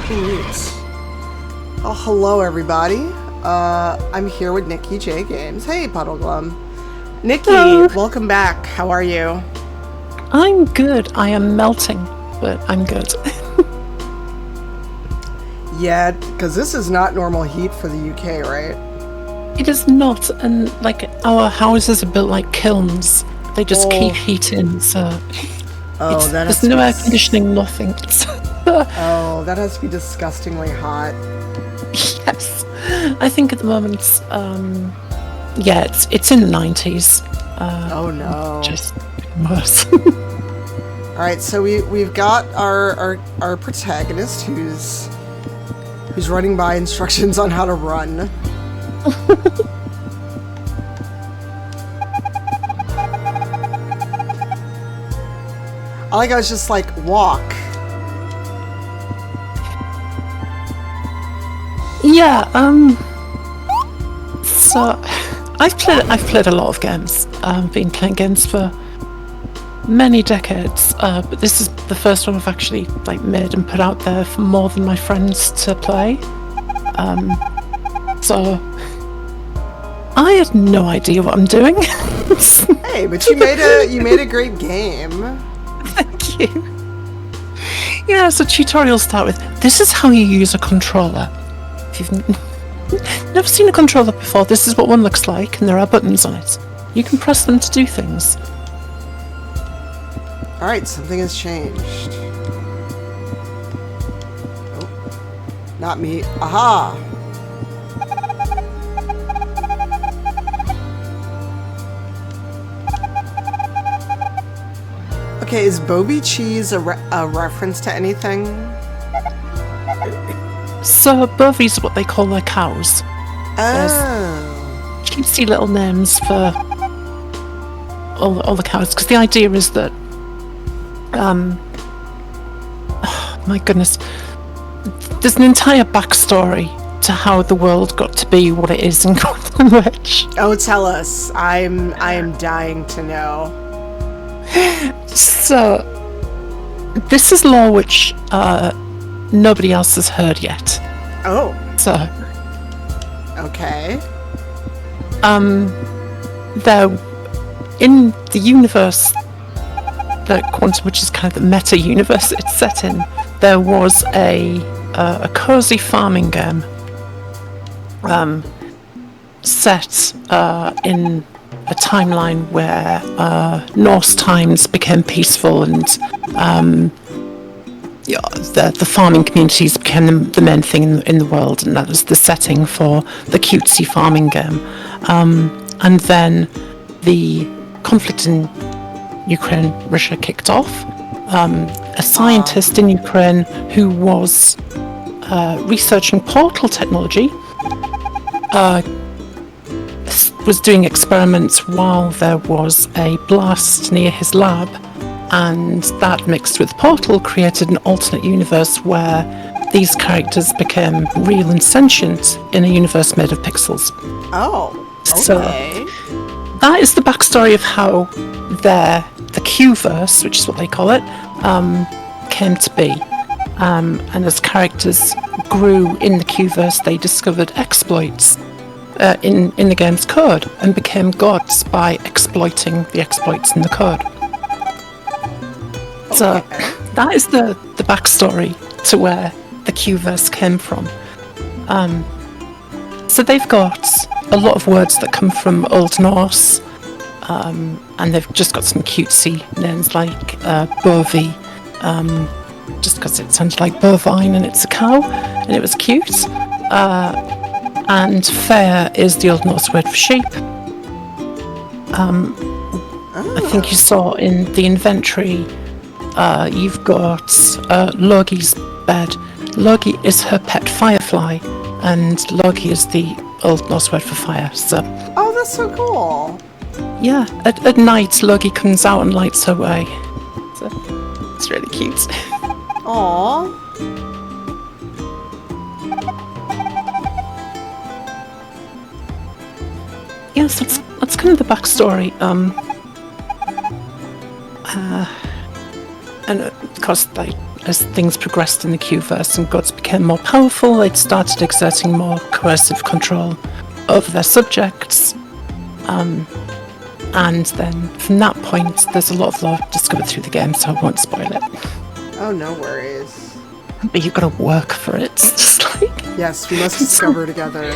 Neat. Oh, hello everybody. I'm here with NikkiJay Games. Hey, Puddleglum. Nikki, Hello. welcome back. How are you? I'm good. I am melting, but I'm good. Yeah, because this is not normal heat for the UK, right? It is not, and like our houses are built like kilns. They just keep heat in, so there's no air conditioning, nothing. Oh, that has to be disgustingly hot. Yes, I think at the moment, it's in the 90s. Oh no! Just worse. All right, so we've got our protagonist who's running by instructions on how to run. I like I was just like walk. Yeah. So I've played a lot of games. I've been playing games for many decades, but this is the first one I've actually like made and put out there for more than my friends to play. So I had no idea what I'm doing. Hey, but you made a great game. Thank you. Yeah, so tutorials start with, this is how you use a controller. If you've never seen a controller before, this is what one looks like, and there are buttons on it. You can press them to do things. Alright, something has changed. Oh, not me. Aha! Okay, is Bobby Cheese a reference to anything? So Bovies are what they call their cows. Oh. Cutesy little names for all the cows, because the idea is that my goodness, there's an entire backstory to how the world got to be what it is in Gotham Witch. Oh, tell us. I am dying to know. So this is lore which nobody else has heard yet. Oh. So okay. There in the universe that Quantum, which is kind of the meta universe it's set in, there was a cozy farming game set in a timeline where Norse times became peaceful and the farming communities became the main thing in the world, and that was the setting for the cutesy farming game. And then the conflict in Ukraine, Russia kicked off. A scientist in Ukraine who was researching portal technology was doing experiments while there was a blast near his lab, and that mixed with portal created an alternate universe where these characters became real and sentient in a universe made of pixels. Oh, okay. So that is the backstory of how the Q-verse, which is what they call it, came to be. And as characters grew in the Q-verse, they discovered exploits in the game's code and became gods by exploiting the exploits in the code. Okay. So that is the backstory to where the Q-verse came from. So they've got a lot of words that come from Old Norse, and they've just got some cutesy names like Bovi, just because it sounded like bovine and it's a cow, and it was cute. And fair is the Old Norse word for sheep. I think you saw in the inventory, you've got Logi's bed. Logi is her pet firefly, and Logi is the Old Norse word for fire. So, oh, that's so cool. Yeah, at night Logi comes out and lights her way. So it's really cute. Aww. Yes, that's kind of the backstory. And of course, as things progressed in the Q-verse and gods became more powerful, they'd started exerting more coercive control over their subjects. And then from that point, there's a lot of lore discovered through the game, so I won't spoil it. Oh, no worries. But you've got to work for it. It's just like... Yes, we must discover together.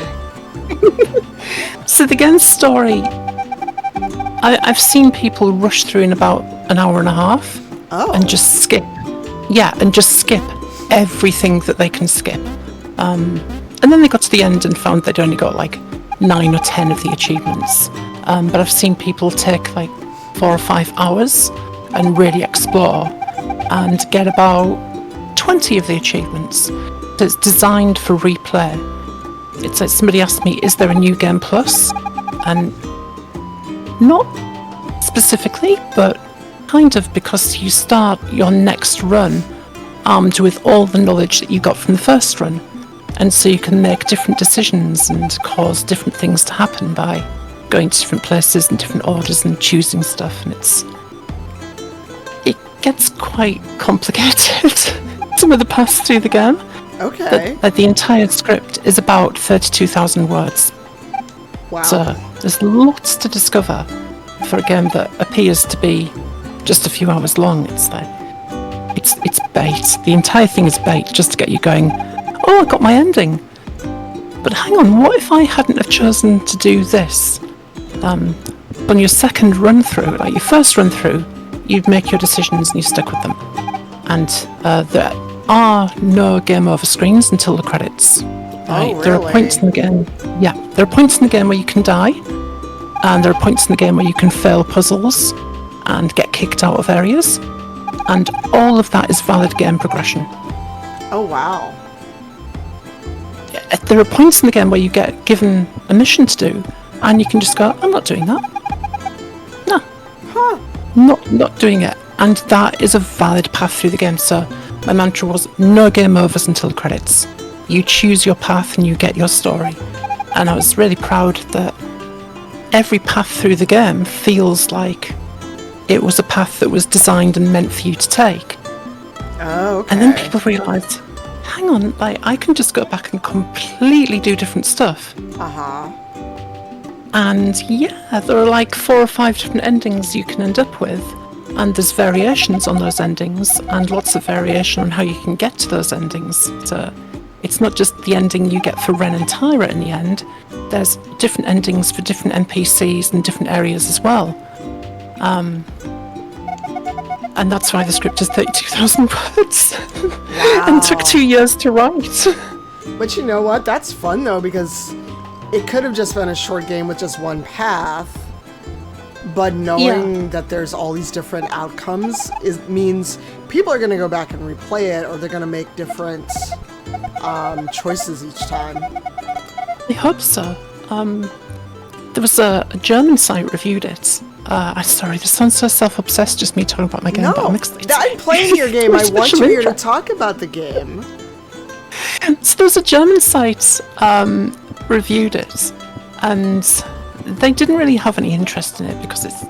So the game's story, I've seen people rush through in about an hour and a half. Oh. And just skip. Yeah, and just skip everything that they can skip. And then they got to the end and found they'd only got like 9 or 10 of the achievements. But I've seen people take like 4 or 5 hours and really explore and get about 20 of the achievements. So it's designed for replay. It's like somebody asked me, is there a new game plus? And not specifically, but kind of, because you start your next run armed with all the knowledge that you got from the first run. And so you can make different decisions and cause different things to happen by going to different places and different orders and choosing stuff. And it gets quite complicated, some of the paths through the game. Okay. The entire script is about 32,000 words. Wow. So there's lots to discover for a game that appears to be just a few hours long. It's like, it's bait. The entire thing is bait just to get you going, oh, I got my ending. But hang on, what if I hadn't have chosen to do this? On your second run through, like your first run through, you make your decisions and you stick with them. And there are no game over screens until the credits. Right? Oh, really? There are points in the game. Yeah, there are points in the game where you can die, and there are points in the game where you can fail puzzles and get kicked out of areas, and all of that is valid game progression. Oh, wow. There are points in the game where you get given a mission to do, and you can just go, I'm not doing that. No. Huh. Not doing it. And that is a valid path through the game. So my mantra was, no game overs until the credits. You choose your path and you get your story. And I was really proud that every path through the game feels like it was a path that was designed and meant for you to take. Oh, okay. And then people realised, hang on, like, I can just go back and completely do different stuff. Uh-huh. And yeah, there are like 4 or 5 different endings you can end up with. And there's variations on those endings, and lots of variation on how you can get to those endings. So it's not just the ending you get for Ren and Tyra in the end. There's different endings for different NPCs and different areas as well. And that's why the script is 32,000 words. Wow. And took 2 years to write. But you know what? That's fun, though, because it could have just been a short game with just one path. But knowing that there's all these different outcomes means people are going to go back and replay it, or they're going to make different choices each time. I hope so. There was a German site reviewed it. Sorry, this sounds so self-obsessed, just me talking about my game, but I'm excited. I'm playing your game. I want you here to talk about the game. So there was a German site reviewed it, and they didn't really have any interest in it because it's,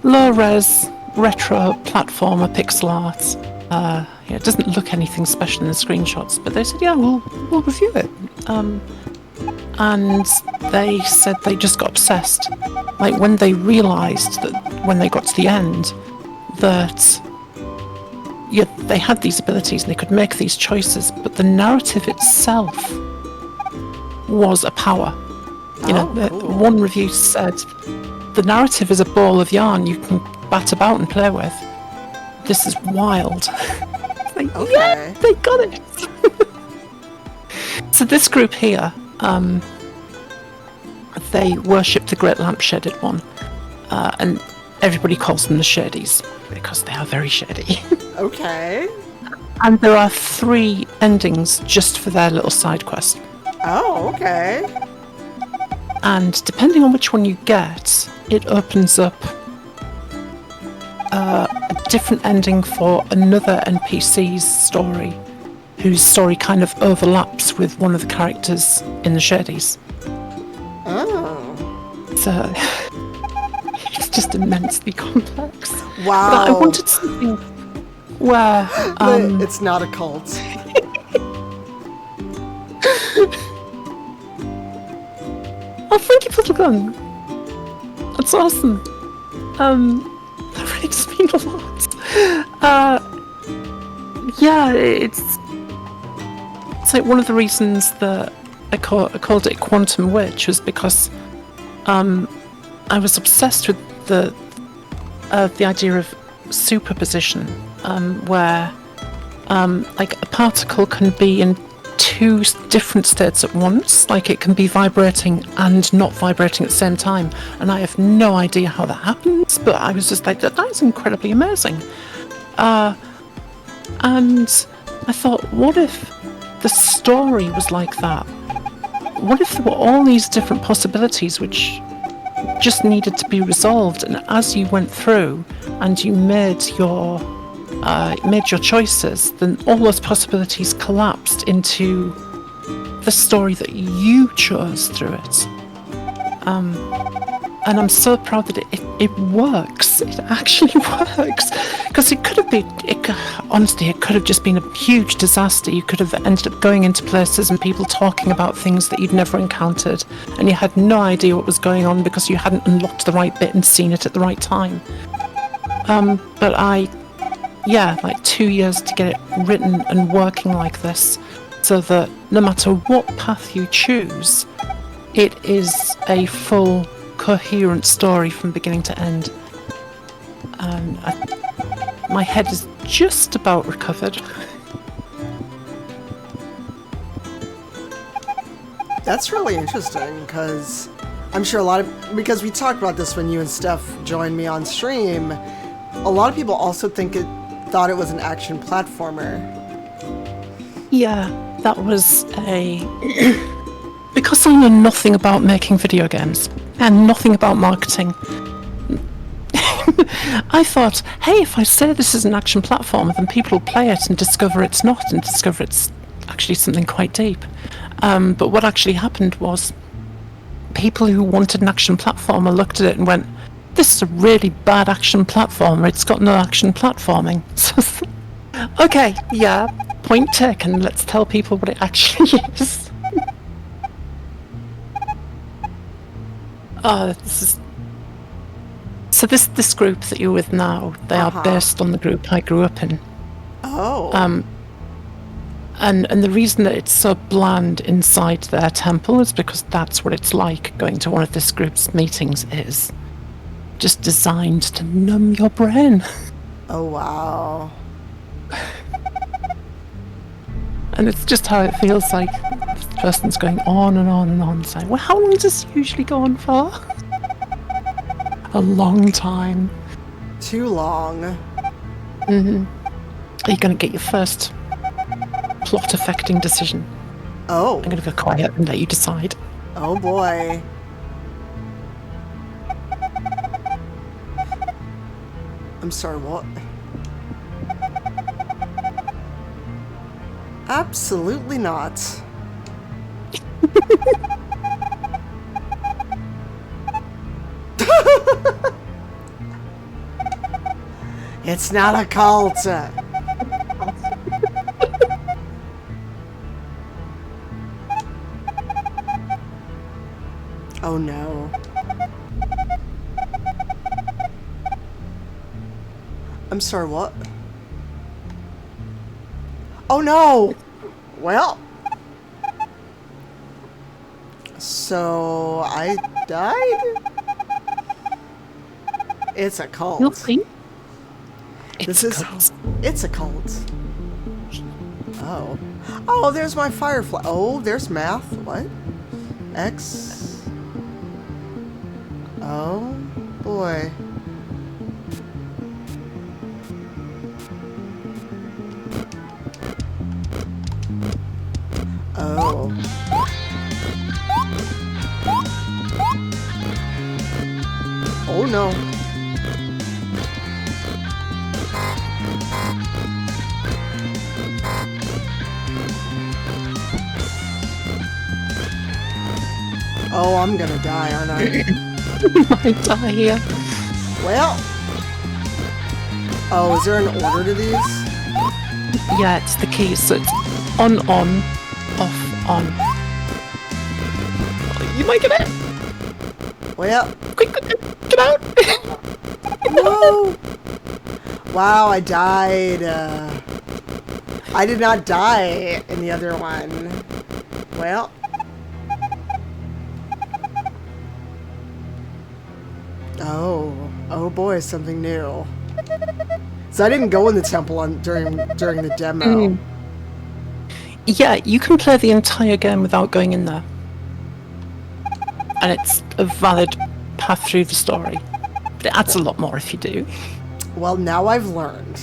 low-res, retro, platformer, pixel art. It doesn't look anything special in the screenshots, but they said, yeah, we'll review it. And they said they just got obsessed. Like, when they realised that when they got to the end, that they had these abilities and they could make these choices, but the narrative itself was a power. Cool. One review said, the narrative is a ball of yarn you can bat about and play with. This is wild. Like, okay. Yeah, they got it. So this group here, they worship the Great Lampshaded One, and everybody calls them the Shadies because they are very shady. Okay. And there are 3 endings just for their little side quest. Oh, okay. And depending on which one you get, it opens up a different ending for another NPC's story, whose story kind of overlaps with one of the characters in the Shadies. Oh. So it's just immensely complex. Wow. But I wanted something where it's not a cult. Oh, thank you for the gun. That's awesome. That really does mean a lot. Yeah, it's like one of the reasons that I called it Quantum Witch was because I was obsessed with the idea of superposition, where like a particle can be in two different states at once. Like it can be vibrating and not vibrating at the same time, and I have no idea how that happens, but I was just like, that is incredibly amazing. And I thought, what if the story was like that? What if there were all these different possibilities which just needed to be resolved, and as you went through and you made your choices, then all those possibilities collapsed into the story that you chose through it. And I'm so proud that it works. It actually works. Because it could have been, honestly, it could have just been a huge disaster. You could have ended up going into places and people talking about things that you'd never encountered, and you had no idea what was going on because you hadn't unlocked the right bit and seen it at the right time. But like 2 years to get it written and working like this, so that no matter what path you choose, it is a full, coherent story from beginning to end. My head is just about recovered. That's really interesting, because I'm sure because we talked about this when you and Steph joined me on stream, a lot of people also thought it was an action platformer. Yeah, that was because I know nothing about making video games and nothing about marketing. I thought, hey, if I say this is an action platformer, then people will play it and discover it's not, and discover it's actually something quite deep. But what actually happened was people who wanted an action platformer looked at it and went, this is a really bad action platformer, it's got no action platforming. So, okay, yeah, point taken, let's tell people what it actually is. So this group that you're with now, they are based on the group I grew up in. Oh. And the reason that it's so bland inside their temple is because that's what it's like going to one of this group's meetings, is just designed to numb your brain. Oh, wow. And it's just how it feels like this person's going on and on and on, saying, well, how long does this usually go on for? A long time. Too long. Mm-hmm. Are you going to get your first plot-affecting decision? Oh. I'm going to go quiet and let you decide. Oh, boy. I'm sorry, what? Absolutely not. It's not a cult. Oh no. I'm sorry, what? Oh no! Well. So I died? It's a cult. You'll see. It's a cult. Oh. Oh, there's my firefly. Oh, there's math. What? X. Oh, boy. Oh. Oh, no. Oh, I'm gonna die, aren't I? Might die here. Well. Oh, is there an order to these? Yeah, it's the key. So it's on, off, on. You might get it. Well, Quick, get out. no. Wow, I died. I did not die in the other one. Well. Oh boy, something new. So I didn't go in the temple during the demo. Yeah, you can play the entire game without going in there. And it's a valid path through the story. But it adds a lot more if you do. Well, now I've learned.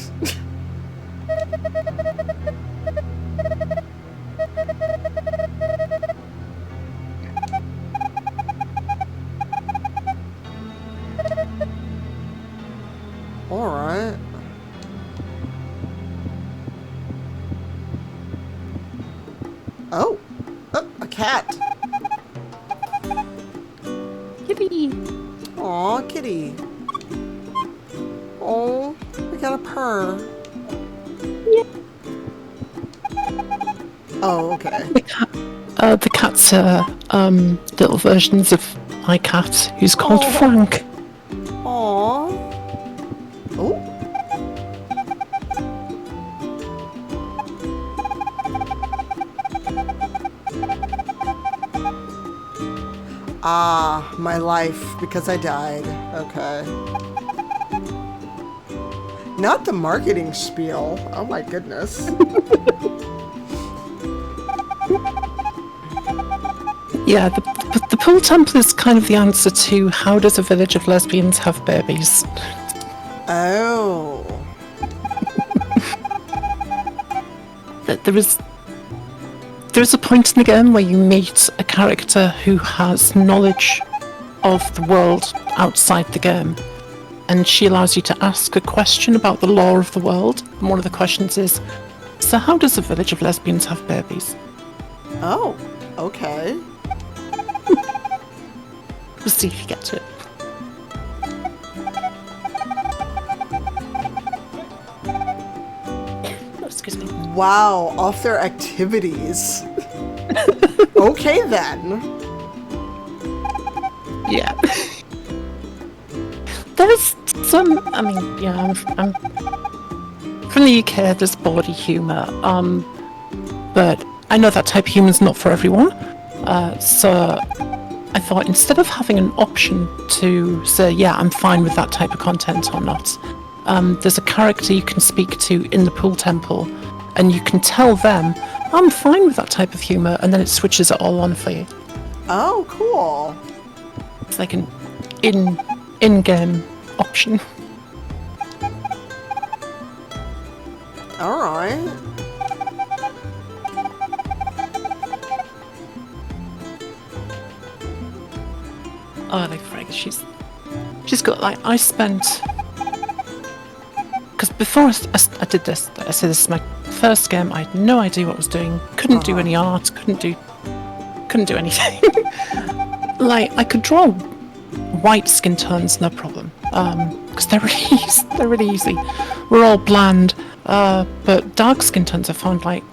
All right. Oh, a cat. Kitty. Aw, kitty. Oh, we got a purr. Yeah. Oh, okay. The cats are little versions of my cat, who's called Frank. Aw. Oh. Ah, my life, because I died. Okay. Not the marketing spiel. Oh my goodness. Yeah, the pool temple is kind of the answer to how does a village of lesbians have babies? Oh. There is a point in the game where you meet a character who has knowledge of the world outside the game, and she allows you to ask a question about the law of the world. And one of the questions is, so how does a village of lesbians have babies? Oh, okay. We'll see if you get to it. Oh, excuse me. Wow, off their activities. Okay then. Yeah. There's some, I mean, yeah, I'm from the UK, there's bawdy humour, but I know that type of humour's not for everyone, so I thought instead of having an option to say, yeah, I'm fine with that type of content or not, there's a character you can speak to in the pool temple, and you can tell them, I'm fine with that type of humour, and then it switches it all on for you. Oh, cool. It's like an in-game option. All right. Oh, like Frank, she's got like, I spent, because before I did this, I said this is my first game. I had no idea what I was doing. Couldn't do any art. Couldn't do anything. Like I could draw white skin tones, no problem, because they're really easy. We're all bland, but dark skin tones I found like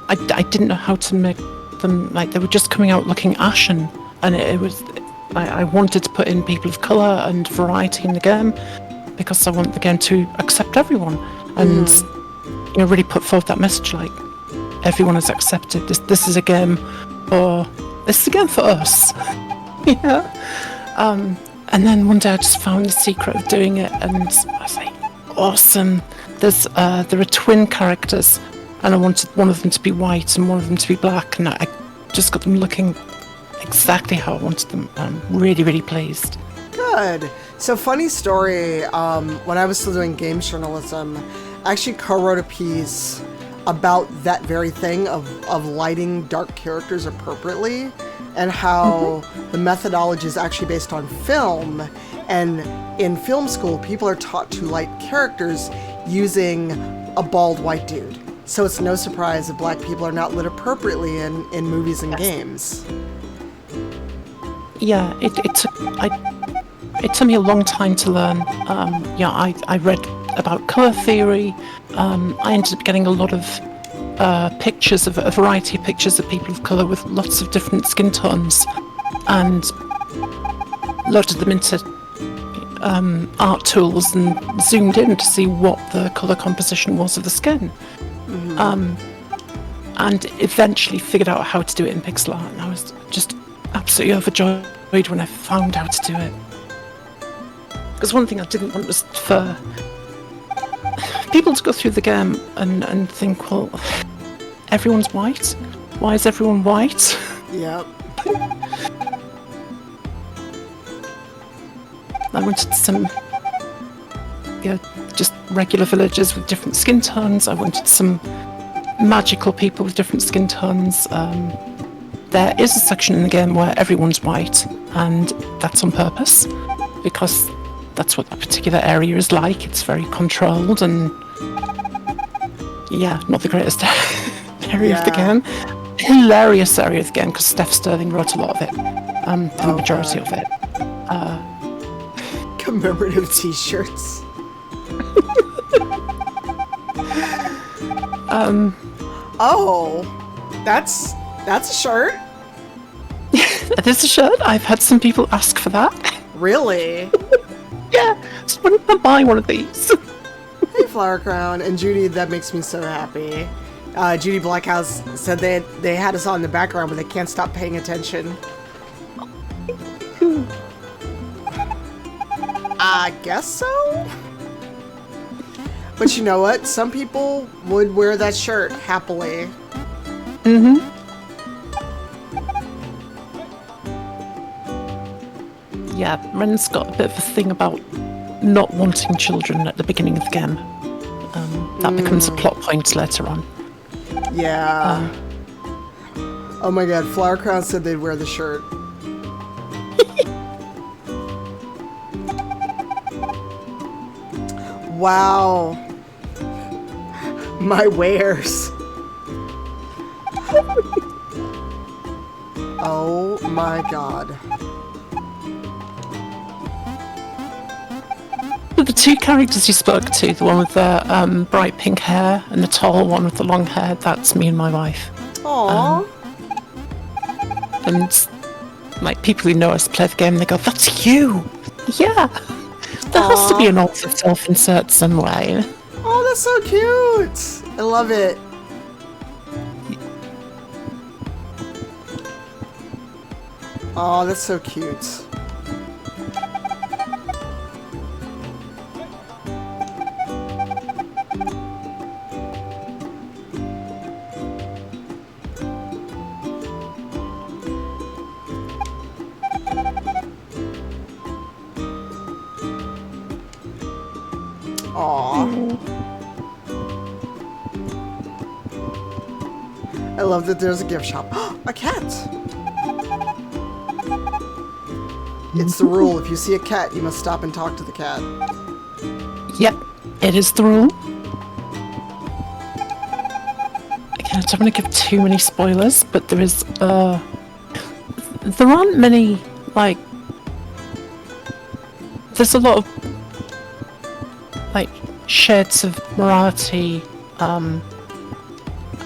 I didn't know how to make them, like they were just coming out looking ashen, and it was I wanted to put in people of colour and variety in the game because I want the game to accept everyone and really put forth that message like everyone is accepted. This is a game for us. Yeah. And then one day I just found the secret of doing it, and I was like, awesome. There are twin characters, and I wanted one of them to be white and one of them to be black, and I just got them looking exactly how I wanted them. I'm really, really pleased. Good. So funny story, when I was still doing games journalism, I actually co-wrote a piece about that very thing of lighting dark characters appropriately, and how the methodology is actually based on film. And in film school, people are taught to light characters using a bald white dude. So it's no surprise that black people are not lit appropriately in movies and games. Yeah, it took me a long time to learn. I read about colour theory. I ended up getting a lot of pictures of a variety of pictures of people of colour with lots of different skin tones, and loaded them into art tools and zoomed in to see what the colour composition was of the skin. And eventually figured out how to do it in pixel art, and I was just absolutely overjoyed when I found how to do it. Because one thing I didn't want was for people to go through the game and think, well, everyone's white? Why is everyone white? Yep. I wanted some, just regular villagers with different skin tones. I wanted some magical people with different skin tones. There is a section in the game where everyone's white, and that's on purpose, because that's what that particular area is like. It's very controlled and, not the greatest area of the game. Hilarious area of the game, because Steph Sterling wrote a lot of it, the majority of it. Commemorative t-shirts. That's a shirt? There's a shirt. I've had some people ask for that. Really? Yeah, so when can I buy one of these? Hey, Flower Crown and Judy, that makes me so happy. Judy Blackhouse said they had us on in the background, but they can't stop paying attention. I guess so? But you know what? Some people would wear that shirt happily. Yeah, Ren's got a bit of a thing about not wanting children at the beginning of the game. That becomes a plot point later on. Yeah. Oh my god, Flower Crown said they'd wear the shirt. Wow. My wares. Oh my god. The two characters you spoke to, the one with the bright pink hair and the tall one with the long hair, that's me and my wife. Aww. And like people who know us play the game, they go, "That's you." Yeah. There has to be an alt of self-insert somewhere. Oh, that's so cute. I love it. Oh, that's so cute. Aww. I love that there's a gift shop. A cat! It's the rule. If you see a cat, you must stop and talk to the cat. Yep, it is the rule. Again, I don't want to give too many spoilers, but there is, there aren't many, like, there's a lot of, like, shades of morality.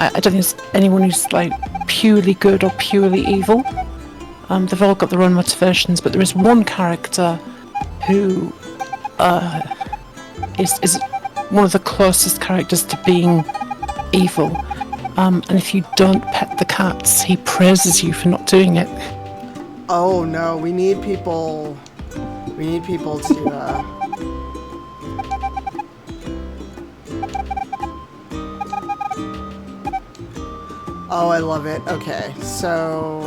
I don't think there's anyone who's, like, purely good or purely evil. They've all got their own motivations, but there is one character who is one of the closest characters to being evil. And if you don't pet the cats, he praises you for not doing it. Oh no, we need people to, Oh, I love it. Okay, so...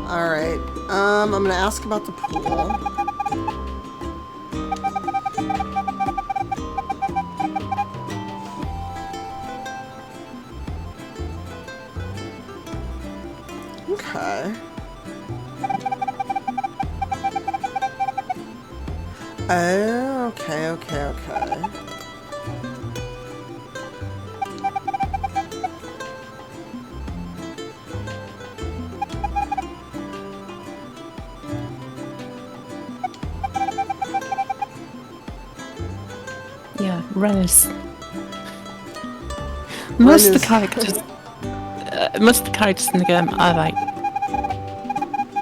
Alright, I'm gonna ask about the pool. Okay. Oh, okay. Ren is... Ren Most of is- the characters... most of the characters in the game are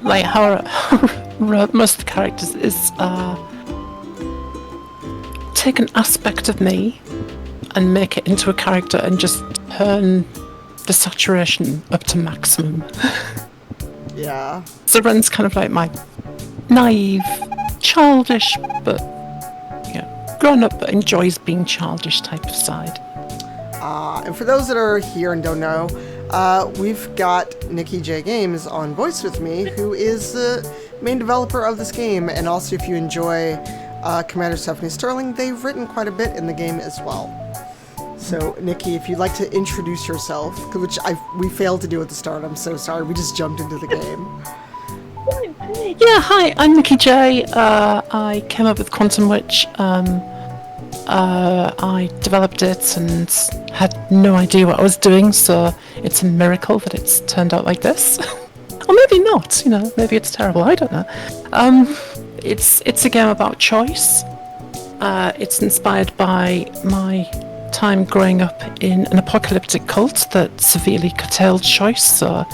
like how most of the characters is take an aspect of me and make it into a character and just turn the saturation up to maximum. Yeah. So Ren's kind of like my naive, childish, but grown up but enjoys being childish type of side. And for those that are here and don't know, we've got NikkiJay Games on voice with me, who is the main developer of this game, and also if you enjoy Commander Stephanie Sterling, they've written quite a bit in the game as well. So, Nikki, if you'd like to introduce yourself, which we failed to do at the start, I'm so sorry, we just jumped into the game. Yeah, hi, I'm NikkiJay. I came up with Quantum Witch. I developed it and had no idea what I was doing, so it's a miracle that it's turned out like this. Or maybe not, maybe it's terrible, I don't know. It's a game about choice. It's inspired by my time growing up in an apocalyptic cult that severely curtailed choice, so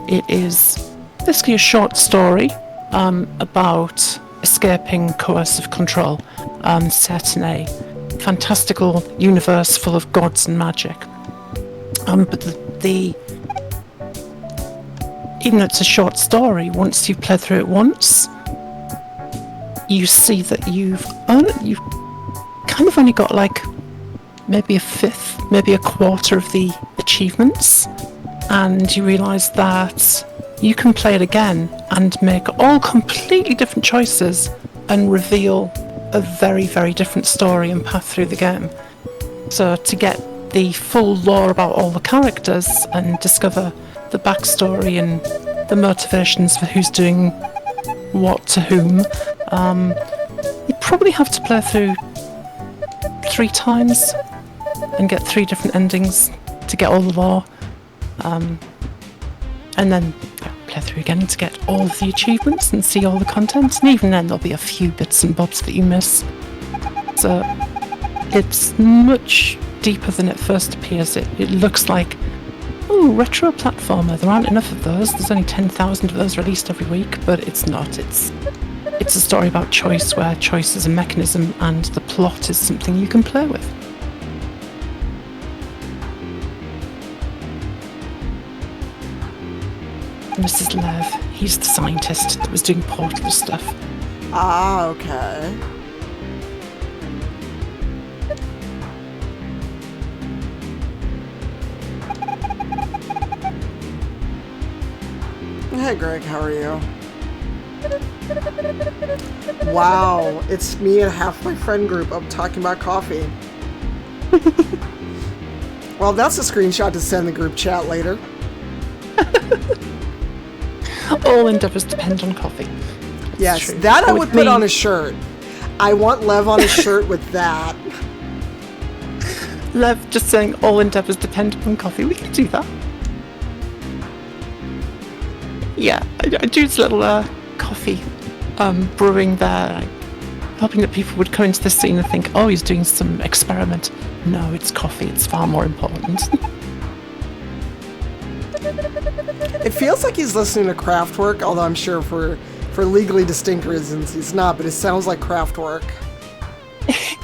it is basically a short story about escaping coercive control, set in a fantastical universe full of gods and magic. But even though it's a short story, once you've played through it once, you see that you've kind of only got like maybe a fifth, maybe a quarter of the achievements, and you realise that you can play it again and make all completely different choices and reveal a very, very different story and path through the game. So to get the full lore about all the characters and discover the backstory and the motivations for who's doing what to whom, you probably have to play through 3 times and get 3 different endings to get all the lore, and then play through again to get all of the achievements and see all the content, and even then there'll be a few bits and bobs that you miss. So it's much deeper than it first appears. It looks like, retro platformer, there aren't enough of those, there's only 10,000 of those released every week, but it's not. It's a story about choice, where choice is a mechanism and the plot is something you can play with. Mrs. Lev, he's the scientist that was doing portal stuff. Ah, okay. Hey Greg, how are you? Wow, it's me and half my friend group up talking about coffee. Well, that's a screenshot to send the group chat later. All endeavours depend on coffee. That's yes, true. that I With would put me- on a shirt. I want Lev on a shirt with that. Lev just saying all endeavours depend upon coffee. We can do that. Yeah, I do this little coffee brewing there, hoping that people would come into the scene and think, oh, he's doing some experiment. No, it's coffee. It's far more important. It feels like he's listening to Kraftwerk, although I'm sure for legally distinct reasons he's not, but it sounds like Kraftwerk.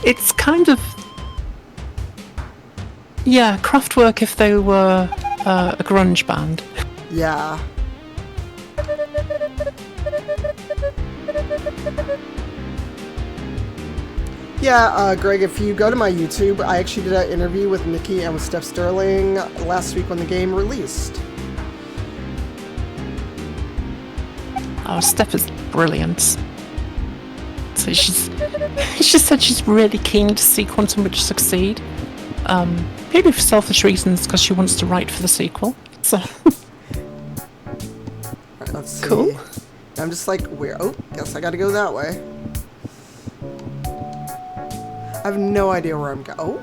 It's kind of... Yeah, Kraftwerk if they were a grunge band. Yeah. Yeah, Greg, if you go to my YouTube, I actually did an interview with Nikki and with Steph Sterling last week when the game released. Oh, Steph is brilliant. So she said she's really keen to see Quantum Witch succeed. Maybe for selfish reasons, because she wants to write for the sequel. So Right, let's see. Cool. I'm just like, where? Oh, guess I gotta go that way. I have no idea where I'm going. Oh,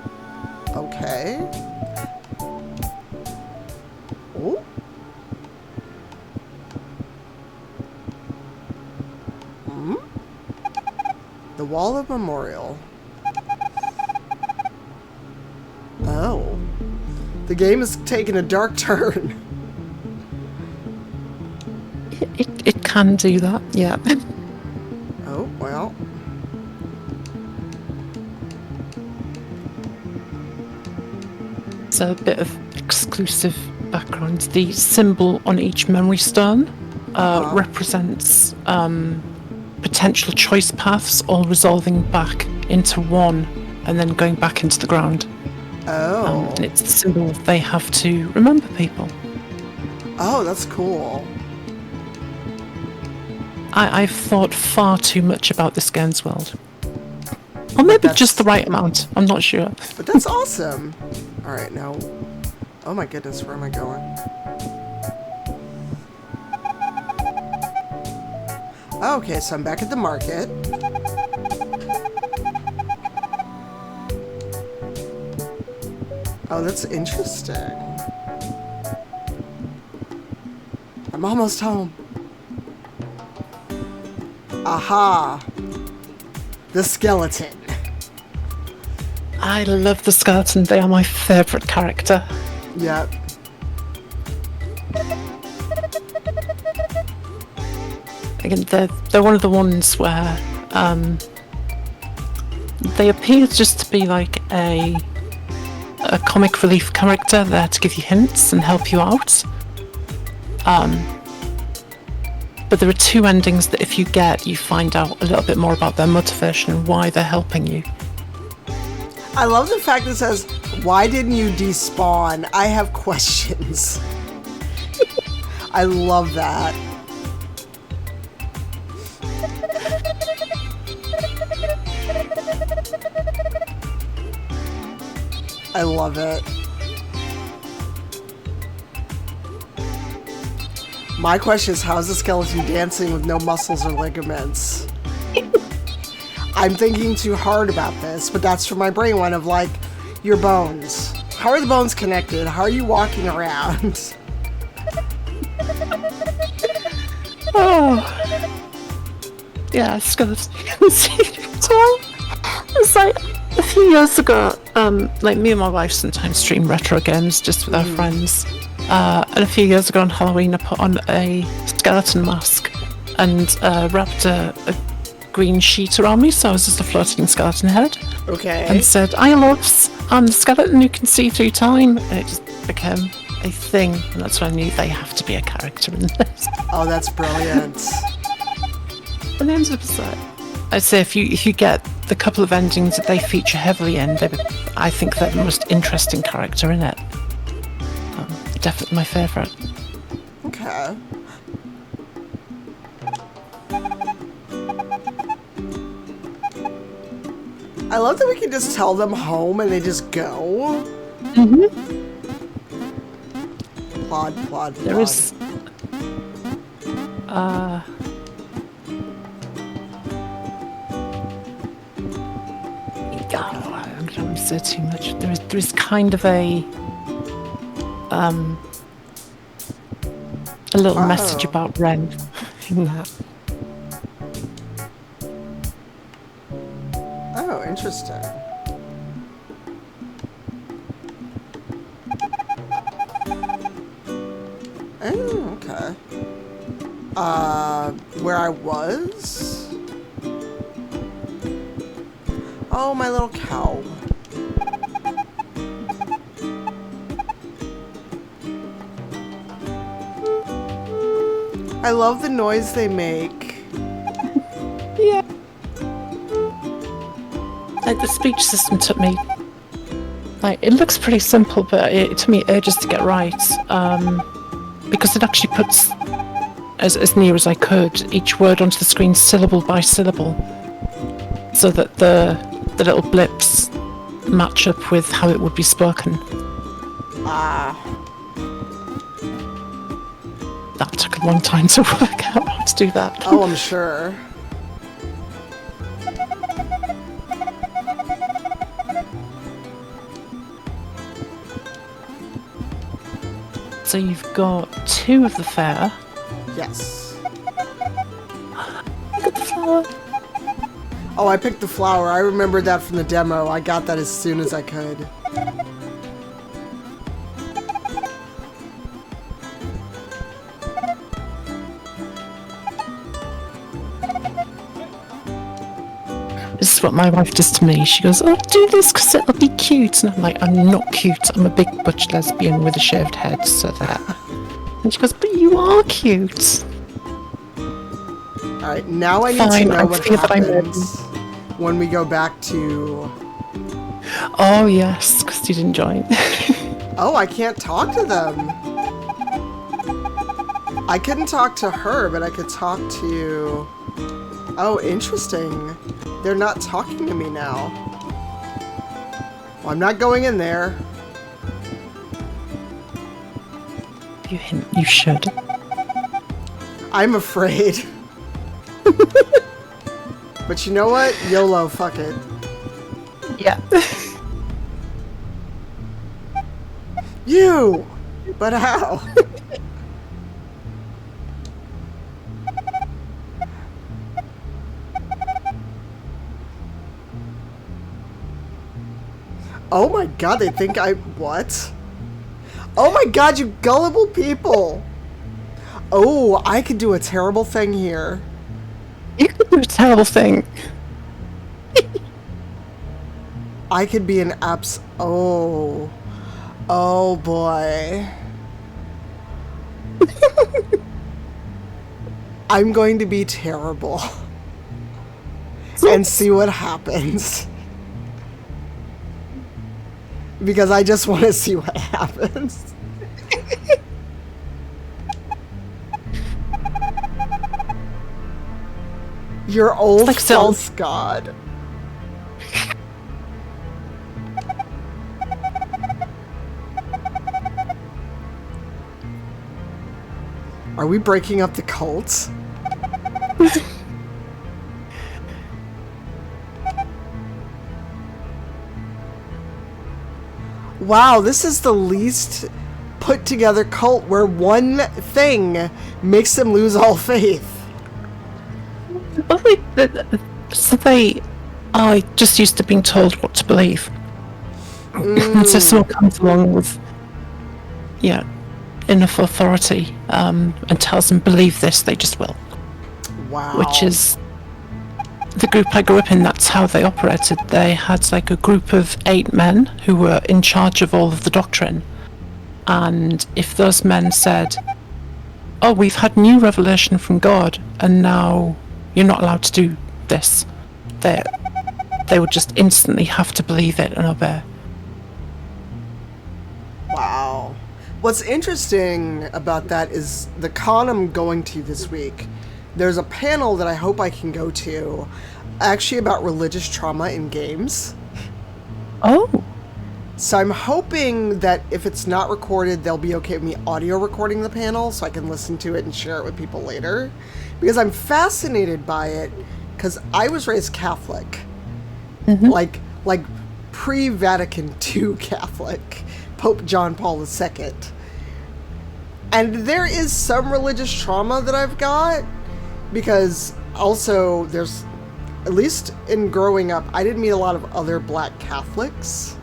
okay. Oh. The Wall of Memorial. The game is taking a dark turn. It can do that, yeah. Oh, well. It's a bit of exclusive background. The symbol on each memory stone represents potential choice paths, all resolving back into one and then going back into the ground. Oh. And it's the symbol they have to remember people. Oh, that's cool. I've thought far too much about this game's world. Or maybe just the right amount. I'm not sure. But that's awesome. Alright, now... Oh my goodness, where am I going? Okay, so I'm back at the market. Oh, that's interesting. I'm almost home. Aha! The skeleton. I love the skeleton. They are my favourite character. Yep. Again, they're one of the ones where they appear just to be like a comic relief character there to give you hints and help you out. But there are two endings that if you get, you find out a little bit more about their motivation and why they're helping you. I love the fact that it says, "Why didn't you despawn? I have questions." I love that. I love it. My question is, how is the skeleton dancing with no muscles or ligaments? I'm thinking too hard about this, but that's from my brain one of like, your bones. How are the bones connected? How are you walking around? Oh. Yeah, skeleton. It's like a few years ago, like me and my wife sometimes stream retro games just with our friends. And a few years ago on Halloween, I put on a skeleton mask and wrapped a green sheet around me, so I was just a floating skeleton head. Okay. And said, "I loves, I'm the skeleton who can see through time." And it just became a thing, and that's when I knew they have to be a character in this. Oh, that's brilliant. And the end of the I'd say if you get the couple of endings that they feature heavily in, I think they're the most interesting character in it. Definitely my favourite. Okay. I love that we can just tell them home and they just go. Mm-hmm. Plod. There is... I don't want to say too much. There is kind of a little message about Ren in that. Oh, interesting. Oh, okay. Where I was? Oh, my little cow. I love the noise they make. Yeah. Like the speech system took me, like it looks pretty simple, but it took me ages to get right, because it actually puts, as near as I could, each word onto the screen syllable by syllable, so that the little blips match up with how it would be spoken. Ah. That took a long time to work out how to do that. Oh, I'm sure. So you've got 2 of the fair. Yes. Look at the flower. Oh, I picked the flower. I remembered that from the demo. I got that as soon as I could. this is what my wife does to me. She goes, oh, do this because it'll be cute. And I'm like, I'm not cute. I'm a big butch lesbian with a shaved head, so that. And she goes, but you are cute. All right, now I need to know what happens when we go back to... Oh, yes, because you didn't join. Oh, I can't talk to them. I couldn't talk to her, but I could talk to... Oh, interesting. They're not talking to me now. Well, I'm not going in there. You should. I'm afraid. But you know what? YOLO, fuck it. Yeah. You! But how? Oh my god, they think what? Oh my god, you gullible people! Oh, I could do a terrible thing here. You could do a terrible thing. I could be an Oh. Oh boy. I'm going to be terrible. And see what happens. Because I just want to see what happens. Your old like false god. Are we breaking up the cult? Wow, this is the least put together cult where one thing makes them lose all faith. Well, I just used to being told what to believe. And so someone comes along with, enough authority and tells them believe this, they just will. Wow. Which is the group I grew up in. That's how they operated. They had like a group of 8 men who were in charge of all of the doctrine, and if those men said, oh, we've had new revelation from God and now you're not allowed to do this, they would just instantly have to believe it and obey. Wow. What's interesting about that is the con I'm going to this week. There's a panel that I hope I can go to, actually about religious trauma in games. Oh. So I'm hoping that if it's not recorded, they'll be okay with me audio recording the panel so I can listen to it and share it with people later. Because I'm fascinated by it, because I was raised Catholic. Mm-hmm. Like pre-Vatican II Catholic. Pope John Paul II. And there is some religious trauma that I've got, because also there's, at least in growing up, I didn't meet a lot of other black Catholics.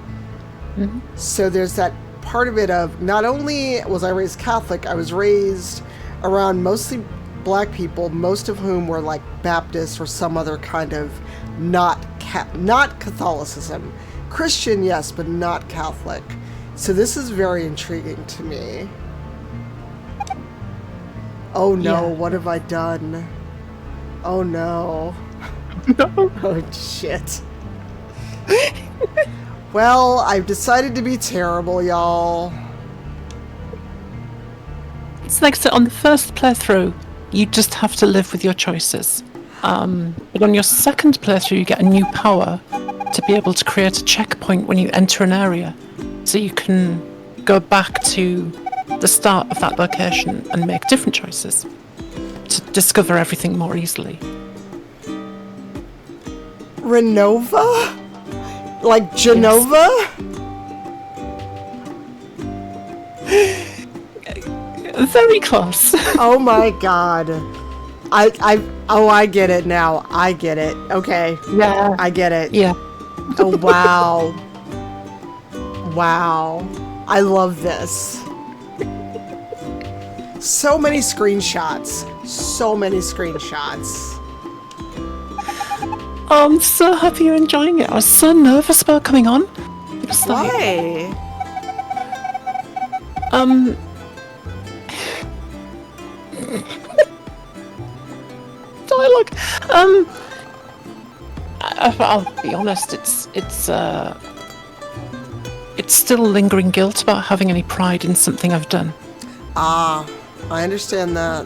Mm-hmm. So there's that part of it of, not only was I raised Catholic, I was raised around mostly black people, most of whom were like Baptists or some other kind of not Catholicism. Christian, yes, but not Catholic. So this is very intriguing to me. Oh no, what have I done? Oh no. No. Oh shit. Well, I've decided to be terrible, y'all. It's like, so on the first playthrough, you just have to live with your choices. But on your second playthrough, you get a new power to be able to create a checkpoint when you enter an area. So you can go back to the start of that location and make different choices to discover everything more easily. Renova? Like Genova? Yes. Very close. Oh my god. I get it now. I get it. Okay. Yeah. I get it. Yeah. Oh wow. Wow. I love this. So many screenshots. So many screenshots. Oh, I'm so happy you're enjoying it. I was so nervous about coming on. It was like, Why? dialogue. I'll be honest. It's still lingering guilt about having any pride in something I've done. Ah, I understand that.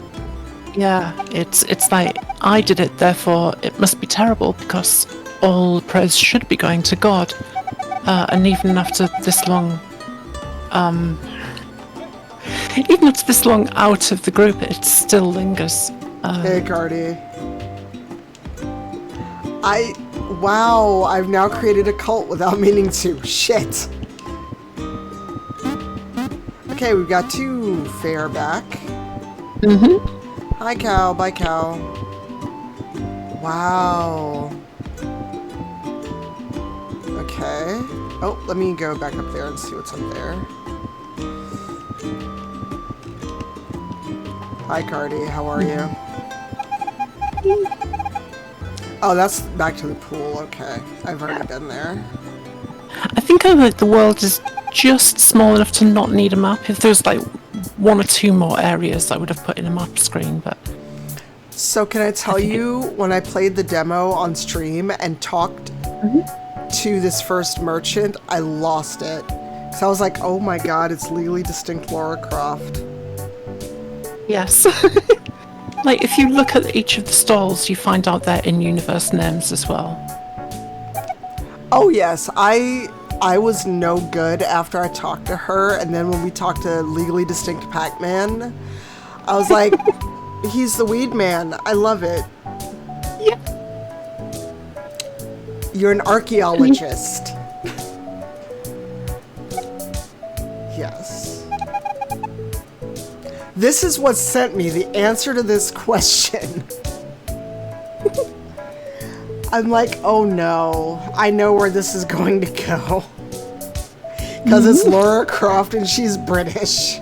Yeah, it's like I did it, therefore it must be terrible because all praise should be going to God. And even after this long, out of the group, it still lingers. Hey, Cardi. Wow, I've now created a cult without meaning to. Shit. Okay, we've got 2 fair back. Mm-hmm. Hi, cow. Bye, cow. Wow. Okay. Oh, let me go back up there and see what's up there. Hi, Cardi. How are you? Oh, that's back to the pool. Okay. I've already been there. I think the world is just small enough to not need a map. If there's like 1 or 2 more areas, I would have put in a map screen, but... So can I tell you, when I played the demo on stream and talked to this first merchant, I lost it. So I was like, oh my god, it's legally distinct Lara Croft. Yes. Like, if you look at each of the stalls, you find out their in-universe names as well. Oh yes, I was no good after I talked to her, and then when we talked to legally distinct Pac-Man, I was like, he's the weed man. I love it. Yeah. You're an archaeologist. Yes. This is what sent me the answer to this question. I'm like, oh no, I know where this is going to go. Because it's Lara Croft and she's British.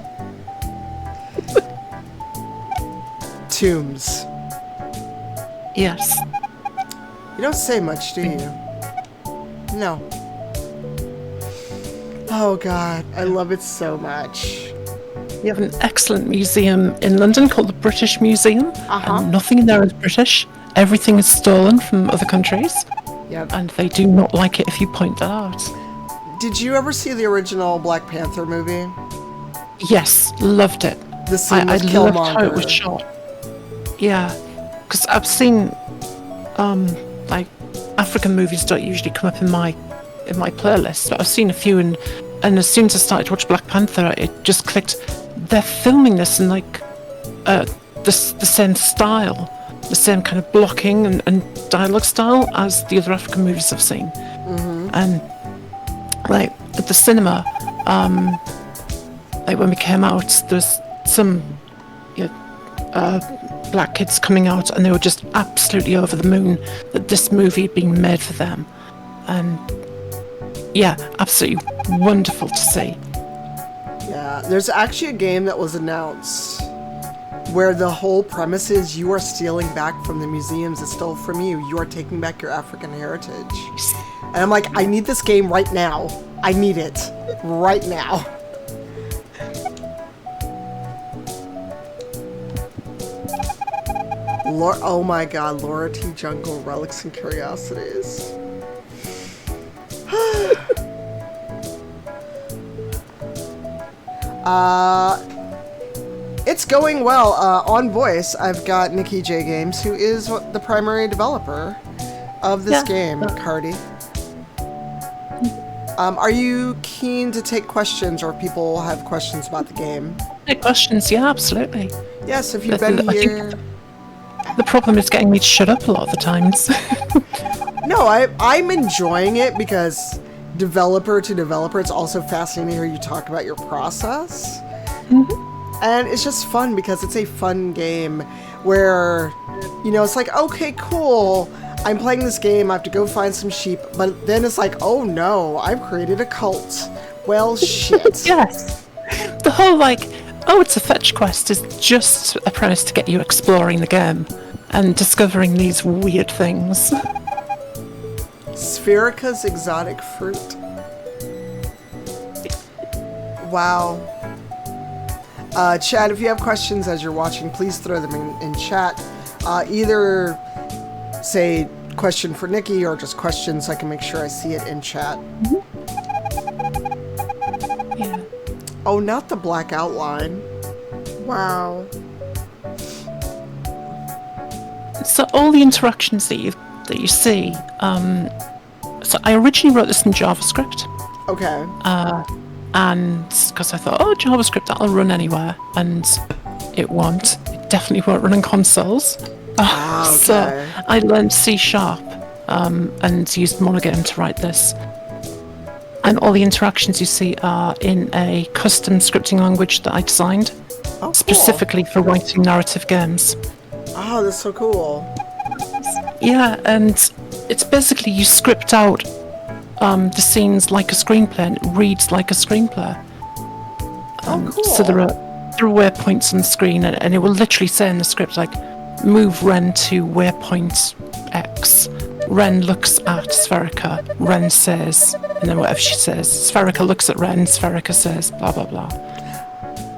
Tombs. Yes. You don't say much, do you? No. Oh god, I love it so much. We have an excellent museum in London called the British Museum. And nothing in there is British. Everything is stolen from other countries. Yep. And they do not like it if you point that out. Did you ever see the original Black Panther movie? Yes, loved it. The scene with I loved how it Killmonger. was shot. Yeah, because I've seen, like, African movies don't usually come up in my playlist, but I've seen a few, and as soon as I started to watch Black Panther, it just clicked. They're filming this in like the same style, the same kind of blocking and dialogue style as the other African movies I've seen. And like at the cinema, like when we came out, there's some black kids coming out, and they were just absolutely over the moon that this movie had been made for them. And yeah, absolutely wonderful to see. Yeah, there's actually a game that was announced where the whole premise is you are stealing back from the museums that stole from you. You are taking back your African heritage. And I'm like, I need this game right now. I need it right now. Oh my god, Laura T. Jungle, Relics and Curiosities. It's going well. On voice, I've got NikkiJay Games, who is the primary developer of this game, Cardi. Are you keen to take questions, or people have questions about the game? Take questions, yeah, absolutely. Yes, if you've been here... The problem is getting me to shut up a lot of the times. No, I'm enjoying it because developer to developer, it's also fascinating to hear you talk about your process. And it's just fun because it's a fun game where, you know, it's like, okay, cool, I'm playing this game, I have to go find some sheep, but then it's like, oh no, I've created a cult. Well, shit. Yes. The whole, like, oh, it's a fetch quest is just a premise to get you exploring the game and discovering these weird things. Spherica's exotic fruit. Wow. Chat, if you have questions as you're watching, please throw them in chat. Either say question for Nikki or just questions so I can make sure I see it in chat. Yeah. Oh, not the black outline. Wow. So all the interactions that you see, so I originally wrote this in JavaScript. Okay. And because I thought, JavaScript, that'll run anywhere, and it won't. It definitely won't run on consoles. Okay. So I learned C# and used Monogame to write this. And all the interactions you see are in a custom scripting language that I designed Cool. specifically for writing narrative games. Oh, that's so cool. Yeah, and it's basically you script out the scenes like a screenplay, and it reads like a screenplay. Cool. So there are waypoints on the screen, and it will literally say in the script, like, move Ren to waypoint X. Ren looks at Spherica, Ren says, and then whatever she says. Spherica looks at Ren, Spherica says, blah, blah, blah.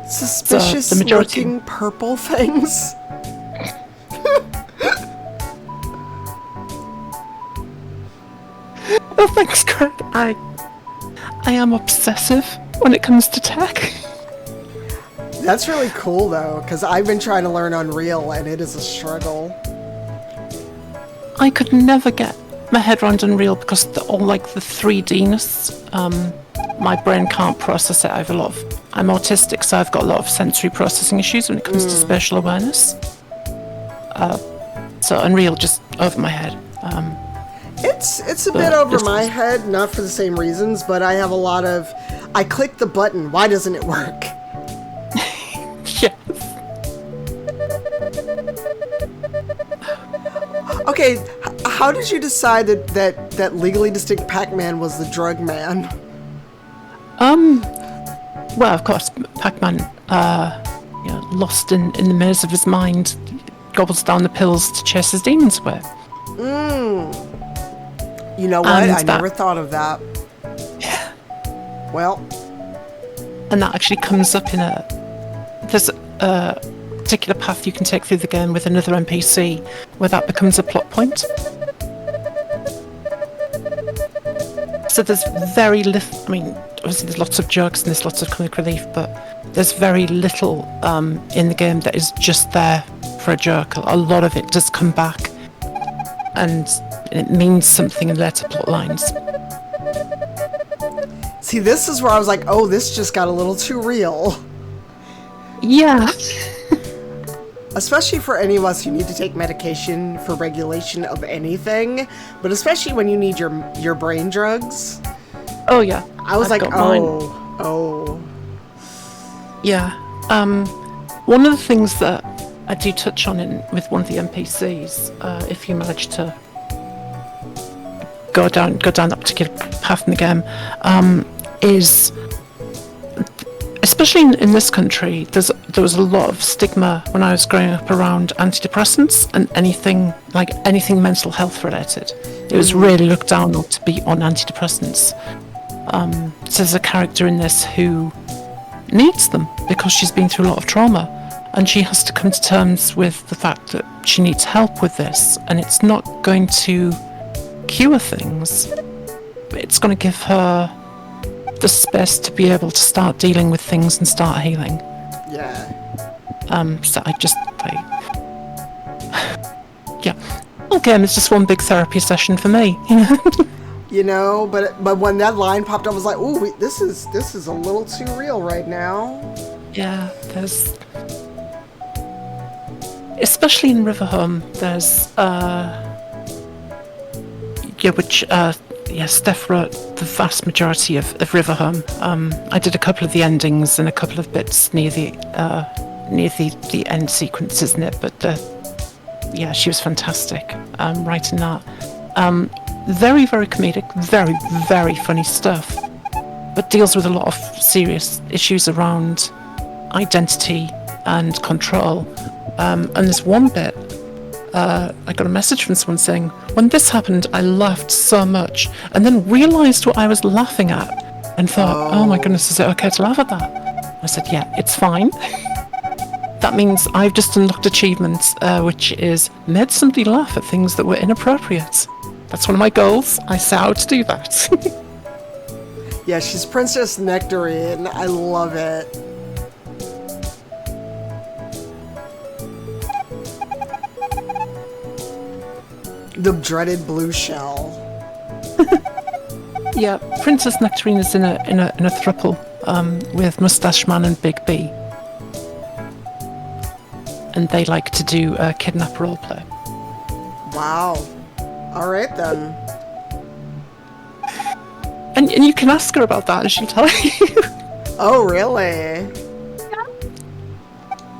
Suspicious looking purple things. Oh, thanks, Craig. I am obsessive when it comes to tech. That's really cool, though, because I've been trying to learn Unreal, and it is a struggle. I could never get my head around Unreal because all like the 3Dness. My brain can't process it. I'm autistic, so I've got a lot of sensory processing issues when it comes to spatial awareness. So Unreal just over my head. It's a bit over my head, not for the same reasons, but I have a lot of... I click the button, why doesn't it work? Yes. Okay, how did you decide that Legally Distinct Pac-Man was the drug man? Well, of course, Pac-Man, lost in the maze of his mind, gobbles down the pills to chase his demons away. You know what? I never thought of that. Yeah. Well. And that actually comes up there's a particular path you can take through the game with another NPC where that becomes a plot point. So there's very little, obviously there's lots of jokes and there's lots of comic relief, but there's very little in the game that is just there for a joke. A lot of it does come back and it means something in later plot lines. See, this is where I was like, oh, this just got a little too real. Yeah. Especially for any of us who need to take medication for regulation of anything, but especially when you need your brain drugs. Oh, yeah. I was like, oh. Yeah. One of the things that I do touch on with one of the NPCs, if you manage to go down that particular path in the game, is, especially in this country, there was a lot of stigma when I was growing up around antidepressants and anything mental health related. It was really looked down on to be on antidepressants. So there's a character in this who needs them because she's been through a lot of trauma, and she has to come to terms with the fact that she needs help with this, and it's not going to cure things. It's going to give her the space to be able to start dealing with things and start healing. Yeah. So yeah. Whole game is just one big therapy session for me. You know, but when that line popped up, I was like, ooh, this is a little too real right now. Yeah, there's, especially in Riverhome, there's Steph wrote the vast majority of Riverhome. I did a couple of the endings and a couple of bits near the end sequences in it, but she was fantastic writing that. Very, very comedic, very, very funny stuff, but deals with a lot of serious issues around identity and control. And there's one bit I got a message from someone saying, when this happened, I laughed so much, and then realised what I was laughing at, and thought, oh my goodness, is it okay to laugh at that? I said, yeah, it's fine. That means I've just unlocked achievements, which is made somebody laugh at things that were inappropriate. That's one of my goals. I set out to do that. Yeah, she's Princess Nectarine. I love it. The dreaded blue shell. Yeah, Princess Nectarine is in a throuple with Mustache Man and Big B, and they like to do kidnap roleplay. Wow. All right then. And you can ask her about that, and she'll tell you. Oh really? Yeah.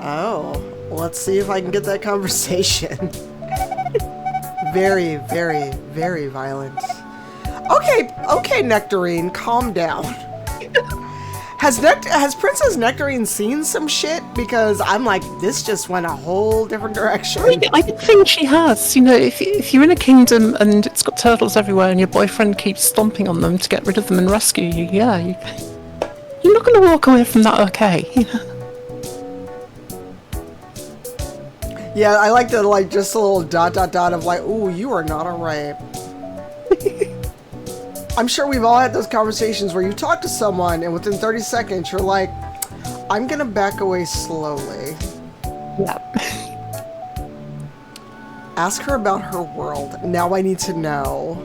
Oh, let's see if I can get that conversation. Very, very, very violent. Okay, Nectarine, calm down. Has Princess Nectarine seen some shit? Because I'm like, this just went a whole different direction. I think she has. You know, if you're in a kingdom and it's got turtles everywhere and your boyfriend keeps stomping on them to get rid of them and rescue you, yeah, you're not going to walk away from that okay. Yeah, I like the, like, just a little ... of like, ooh, you are not alright. I'm sure we've all had those conversations where you talk to someone and within 30 seconds you're like, I'm gonna back away slowly. Yeah. Ask her about her world. Now I need to know.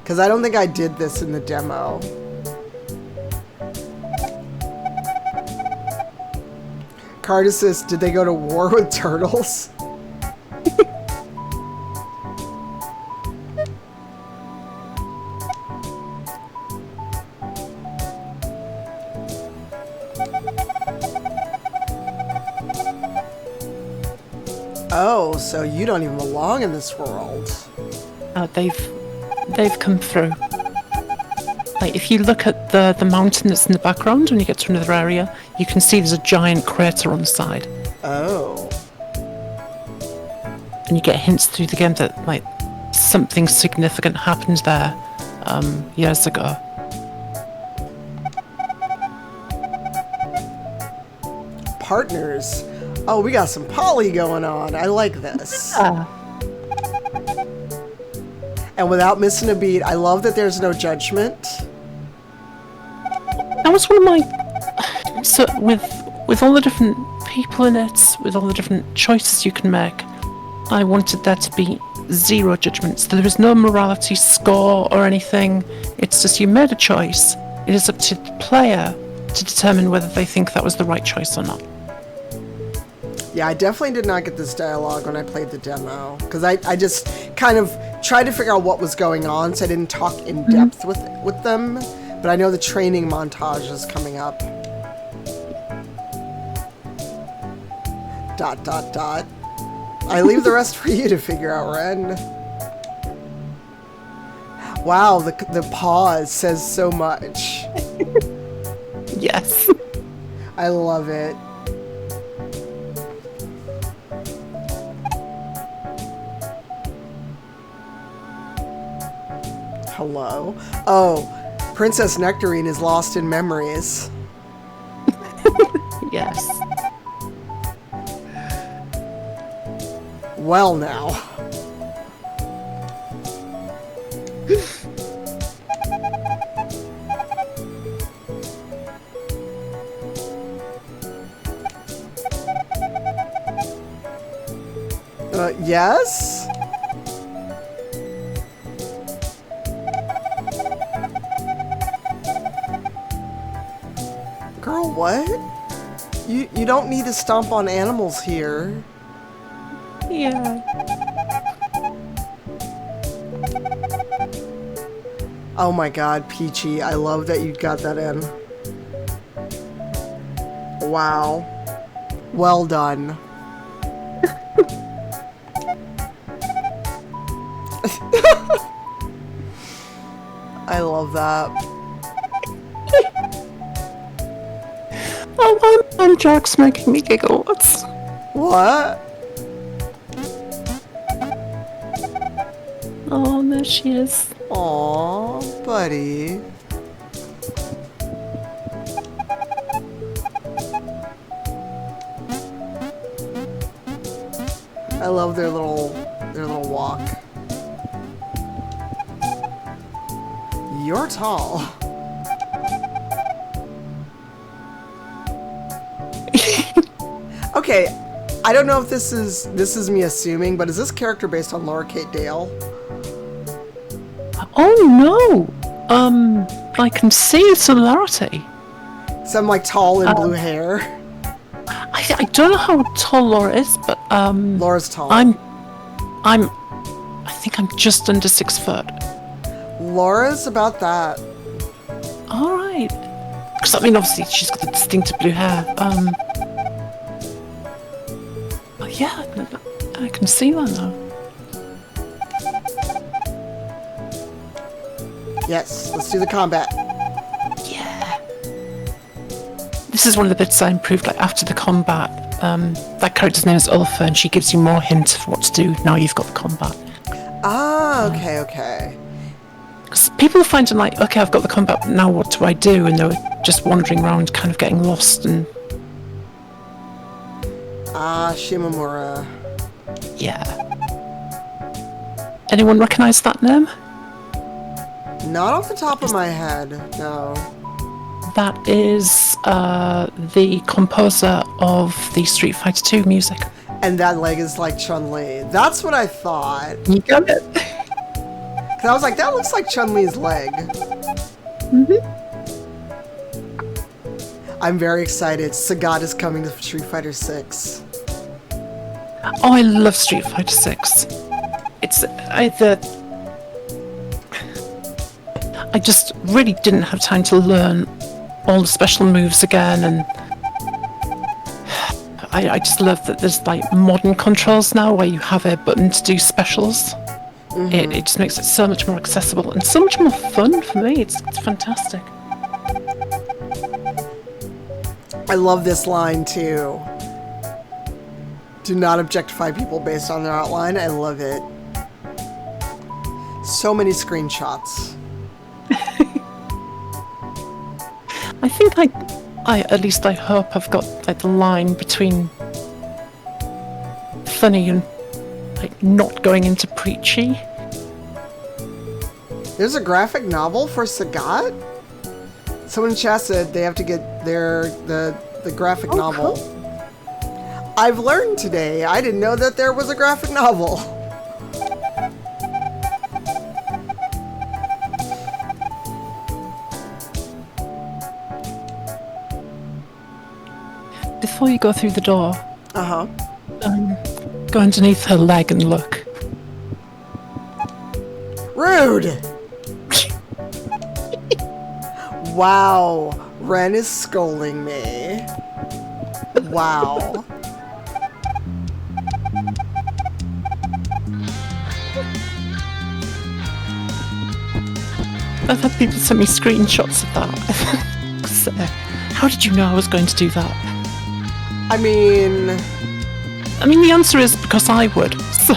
Because I don't think I did this in the demo. Cardasis, did they go to war with turtles? Oh, so you don't even belong in this world. They've come through. Like, if you look at the mountain that's in the background when you get to another area, you can see there's a giant crater on the side. Oh. And you get hints through the game that, like, something significant happened there years ago. Partners. Oh, we got some poly going on. I like this. Yeah. And without missing a beat, I love that there's no judgment. That was one of my... So, with all the different people in it, with all the different choices you can make, I wanted there to be zero judgments. There is no morality score or anything. It's just you made a choice. It is up to the player to determine whether they think that was the right choice or not. Yeah, I definitely did not get this dialogue when I played the demo. Because I just kind of tried to figure out what was going on, so I didn't talk in depth with them. But I know the training montage is coming up. ... I leave the rest for you to figure out, Ren. Wow, the pause says so much. Yes. I love it. Hello? Oh, Princess Nectarine is lost in memories. Yes. Well now. Yes? Girl, what? You don't need to stomp on animals here. Yeah. Oh my god, Peachy, I love that you got that in. Wow. Well done. I love that. Oh, I'm Jack's making me giggle. What? Oh, there she is. Aw, buddy. I love their little walk. You're tall. Okay, I don't know if this is me assuming, but is this character based on Laura Kate Dale? Oh no! I can see a similarity. Some like tall and blue hair. I don't know how tall Laura is, but Laura's tall. I think I'm just under 6 foot. Laura's about that. All right. Because I mean, obviously she's got the distinctive blue hair. But yeah, I can see that now. Yes, let's do the combat. Yeah. This is one of the bits I improved. Like after the combat, that character's name is Ulfa, and she gives you more hints of what to do now you've got the combat. Ah, okay. Because people find them like, okay, I've got the combat, but now what do I do? And they're just wandering around, kind of getting lost. And Shimamura. yeah. Anyone recognise that name? Not off the top of my head, no. That is the composer of the Street Fighter 2 music. And that leg is like Chun-Li. That's what I thought. You got it. Cause I was like, that looks like Chun-Li's leg. I'm very excited. Sagat is coming to Street Fighter 6. Oh, I love Street Fighter 6. It's I just really didn't have time to learn all the special moves again, and I just love that there's like modern controls now where you have a button to do specials. It just makes it so much more accessible and so much more fun for me. It's fantastic. I love this line too. Do not objectify people based on their outline. I love it. So many screenshots. I think I at least I hope I've got like the line between funny and like not going into preachy. There's a graphic novel for Sagat? Someone in chat said they have to get the graphic novel. Cool. I've learned today. I didn't know that there was a graphic novel. Before you go through the door, go underneath her leg and look. Rude! Wow, Ren is scolding me. Wow. I've had people send me screenshots of that. So, how did you know I was going to do that? I mean, the answer is because I would. So.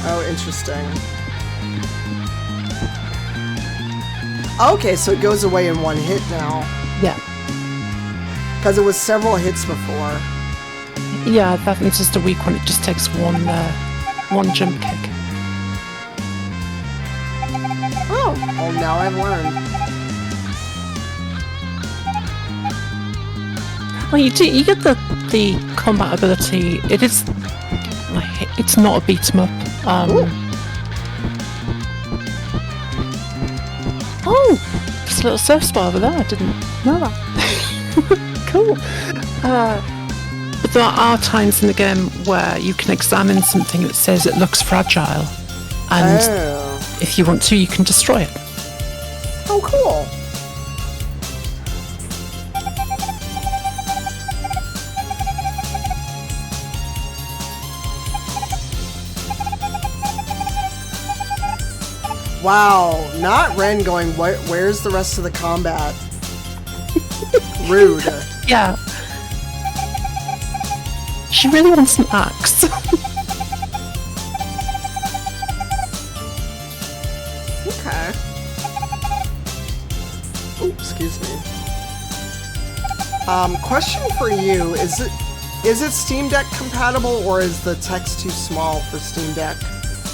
Oh, interesting. Okay, so it goes away in one hit now. Yeah. Because it was several hits before. Yeah, that means just a weak one. It just takes one jump kick. Oh, well, now I've learned. Well, you get the combat ability. It's not a beat 'em up. Oh, there's a little surf spot over there. I didn't know that. Cool. But there are times in the game where you can examine something that says it looks fragile, and if you want to, you can destroy it. Oh, cool. Wow, not Ren going, where's the rest of the combat? Rude. Yeah. She really wants an axe. Okay. Ooh, excuse me. Question for you, is it Steam Deck compatible, or is the text too small for Steam Deck?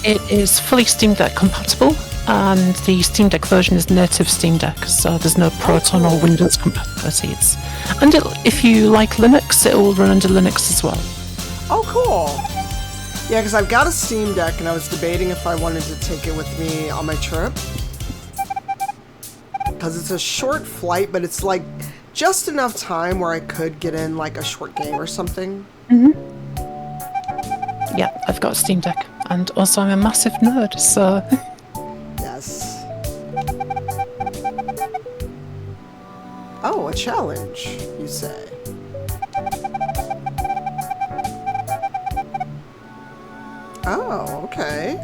It is fully Steam Deck compatible, and the Steam Deck version is native Steam Deck, so there's no Proton or Windows compatibility. And if you like Linux, it will run under Linux as well. Oh, cool. Yeah, because I've got a Steam Deck, and I was debating if I wanted to take it with me on my trip. Because it's a short flight, but it's like just enough time where I could get in like a short game or something. Yeah, I've got a Steam Deck, and also I'm a massive nerd, so... Yes. Oh, a challenge, you say? Oh, okay.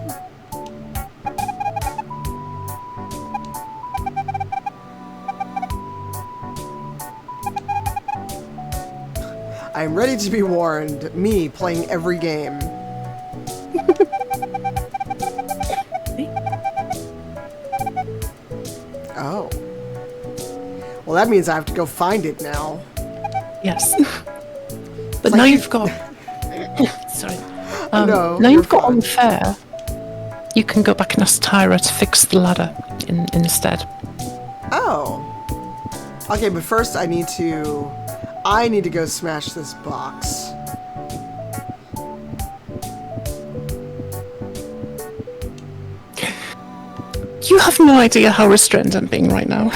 I am ready to be warned. Me playing every game. Oh. Well, that means I have to go find it now. Yes. But now you've got... Sorry. No, now you've got fine. Unfair. You can go back and ask Tyra to fix the ladder instead. Oh. Okay, but first I need to go smash this box. You have no idea how restrained I'm being right now.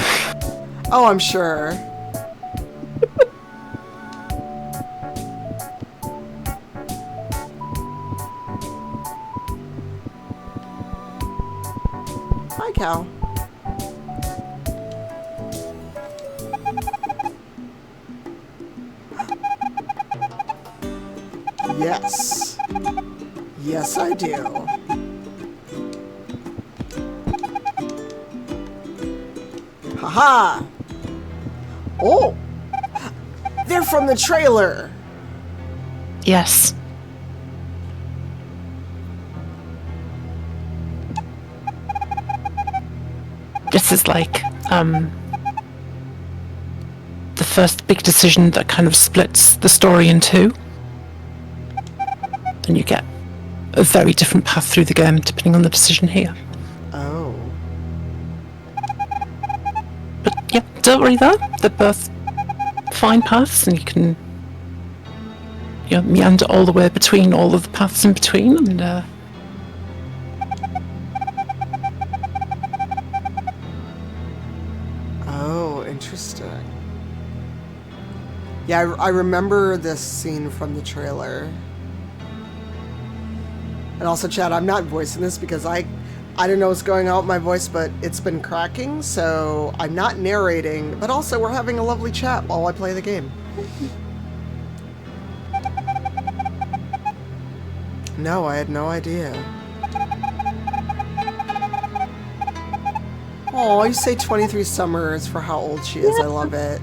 Oh, I'm sure. Hi, Cal. Yes. Yes, I do. Haha! Oh! They're from the trailer! Yes. This is like, the first big decision that kind of splits the story in two. And you get a very different path through the game depending on the decision here. Oh. But yeah, don't worry though. They're both fine paths, and you can, meander all the way between all of the paths in between, and Oh, interesting. Yeah, I remember this scene from the trailer. And also, Chad, I'm not voicing this because I don't know what's going on with my voice, but it's been cracking, so I'm not narrating, but also we're having a lovely chat while I play the game. No, I had no idea. Oh, you say 23 summers for how old she is. I love it.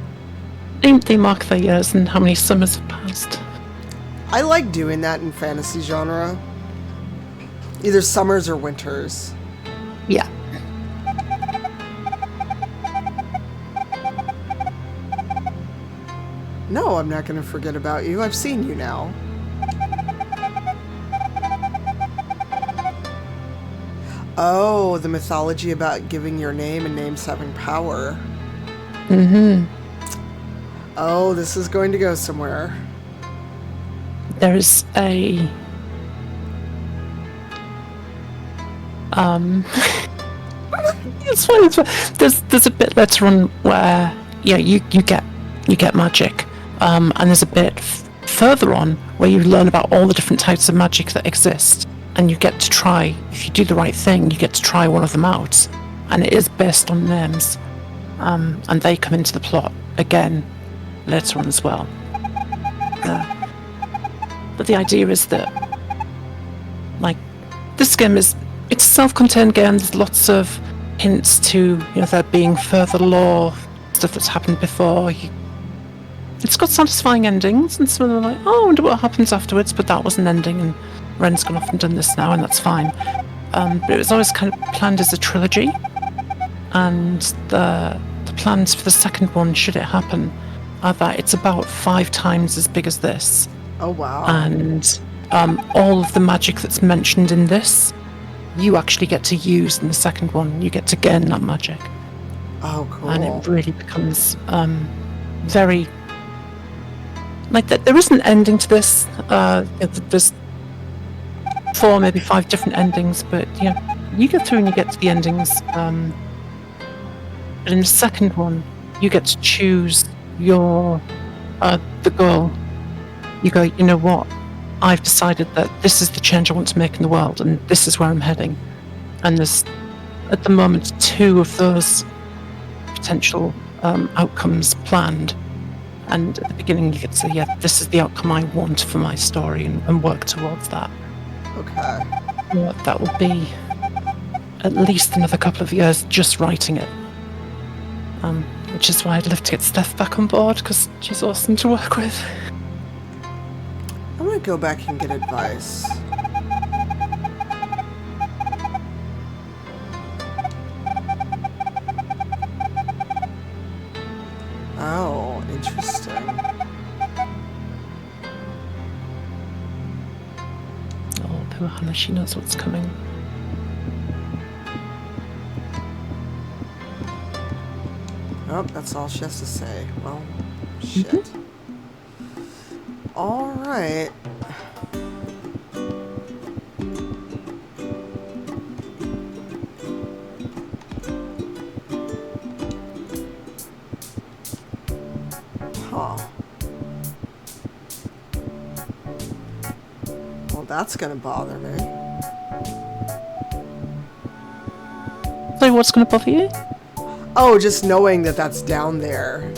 they mark their years and how many summers have passed. I like doing that in fantasy genre. Either summers or winters. Yeah. No, I'm not going to forget about you. I've seen you now. Oh, the mythology about giving your name and names having power. Mm-hmm. Oh, this is going to go somewhere. There is a... it's fine. There's a bit later on where you get magic, and there's a bit further on where you learn about all the different types of magic that exist, and you get to try, if you do the right thing, you get to try one of them out, and it is based on names, and they come into the plot again later on as well. But the idea is that, like, this game is it's a self-contained game. There's lots of hints to, there being further lore, stuff that's happened before. It's got satisfying endings, and some of them are like, oh, I wonder what happens afterwards, but that was an ending, and Ren's gone off and done this now, and that's fine. But it was always kind of planned as a trilogy, and the plans for the second one, should it happen, are that it's about 5 times as big as this. Oh, wow. And all of the magic that's mentioned in this, you actually get to use in the second one. You get to gain that magic. Oh, cool. And it really becomes very... Like, there is an ending to this. There's 4, maybe 5 different endings, but you get through and you get to the endings. But in the second one, you get to choose the goal. You go, you know what? I've decided that this is the change I want to make in the world, and this is where I'm heading. And there's, at the moment, 2 of those potential outcomes planned. And at the beginning, you get to say, yeah, this is the outcome I want for my story, and work towards that. Okay. That will be at least another couple of years just writing it. Which is why I'd love to get Steph back on board, because she's awesome to work with. I'm gonna go back and get advice. Oh, interesting. Oh, poor Hannah, she knows what's coming. Oh, that's all she has to say. Well, shit. All right. Huh. Well, that's gonna bother me. So what's going to bother you? Oh, just knowing that that's down there.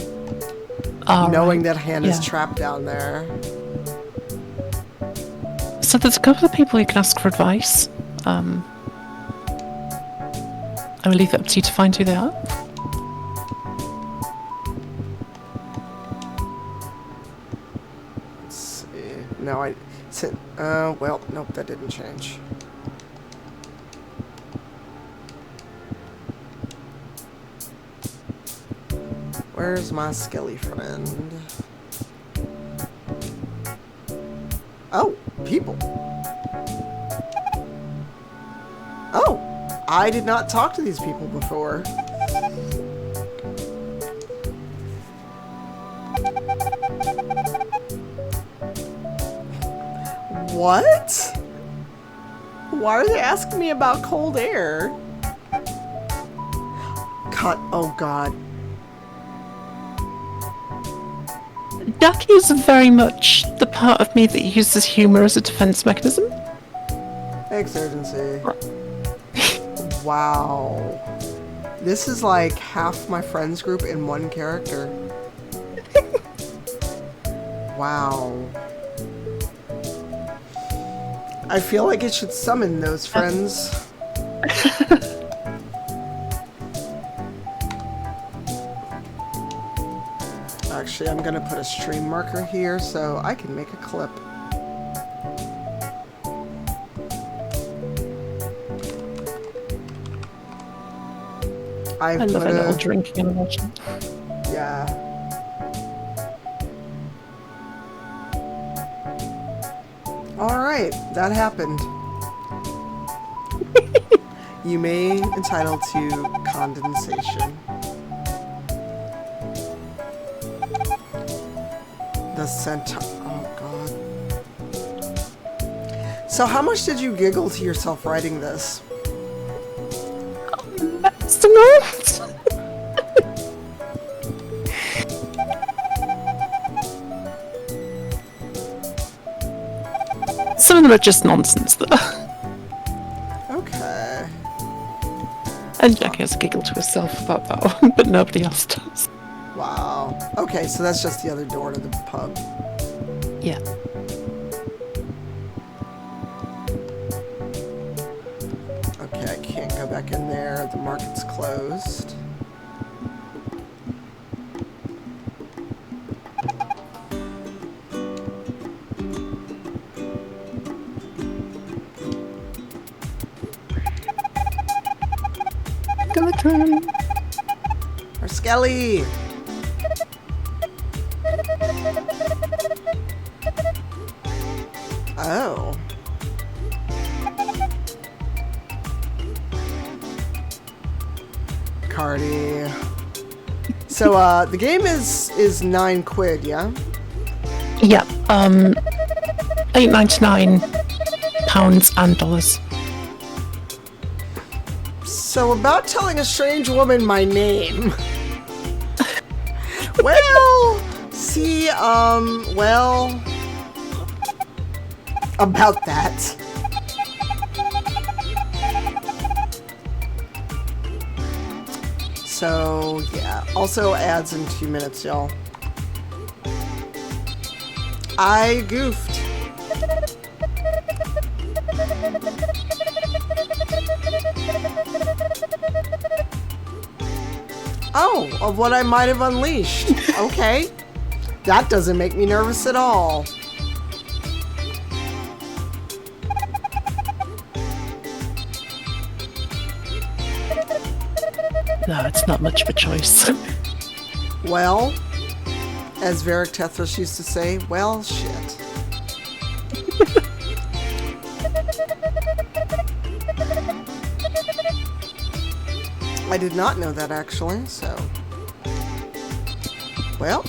Knowing right. that Hannah's trapped down there. So there's a couple of people you can ask for advice. I will leave it up to you to find who they are. Let's see. No, I said, well, nope, that didn't change. Where's my skelly friend? Oh, people. Oh, I did not talk to these people before. What? Why are they asking me about cold air? God, oh God. Ducky is very much the part of me that uses humour as a defence mechanism. Thanks, urgency. Wow. This is like half my friends group in one character. Wow. I feel like it should summon those friends. Actually, I'm gonna put a stream marker here so I can make a clip. I love a little drinking and watching. Yeah. Alright, that happened. You may entitle to condensation. The centaur. Oh god. So how much did you giggle to yourself writing this? That's the worst. Some of them are just nonsense, though. Okay. And Jackie has a giggle to herself about that one, but nobody else does. Wow. Okay, so that's just the other door to the pub. Yeah. back in there. The market's closed. Skeleton. Or Skelly! Oh. Cardi. So, the game is £9, yeah? Yeah, £8.99 and dollars. So, about telling a strange woman my name. Well, see, well, about that. So, yeah. Also ads in 2 minutes, y'all. I goofed. Oh, of what I might have unleashed. Okay. That doesn't make me nervous at all. No, it's not much of a choice. Well, as Varric Tethras used to say, well, shit. I did not know that, actually, so... Well...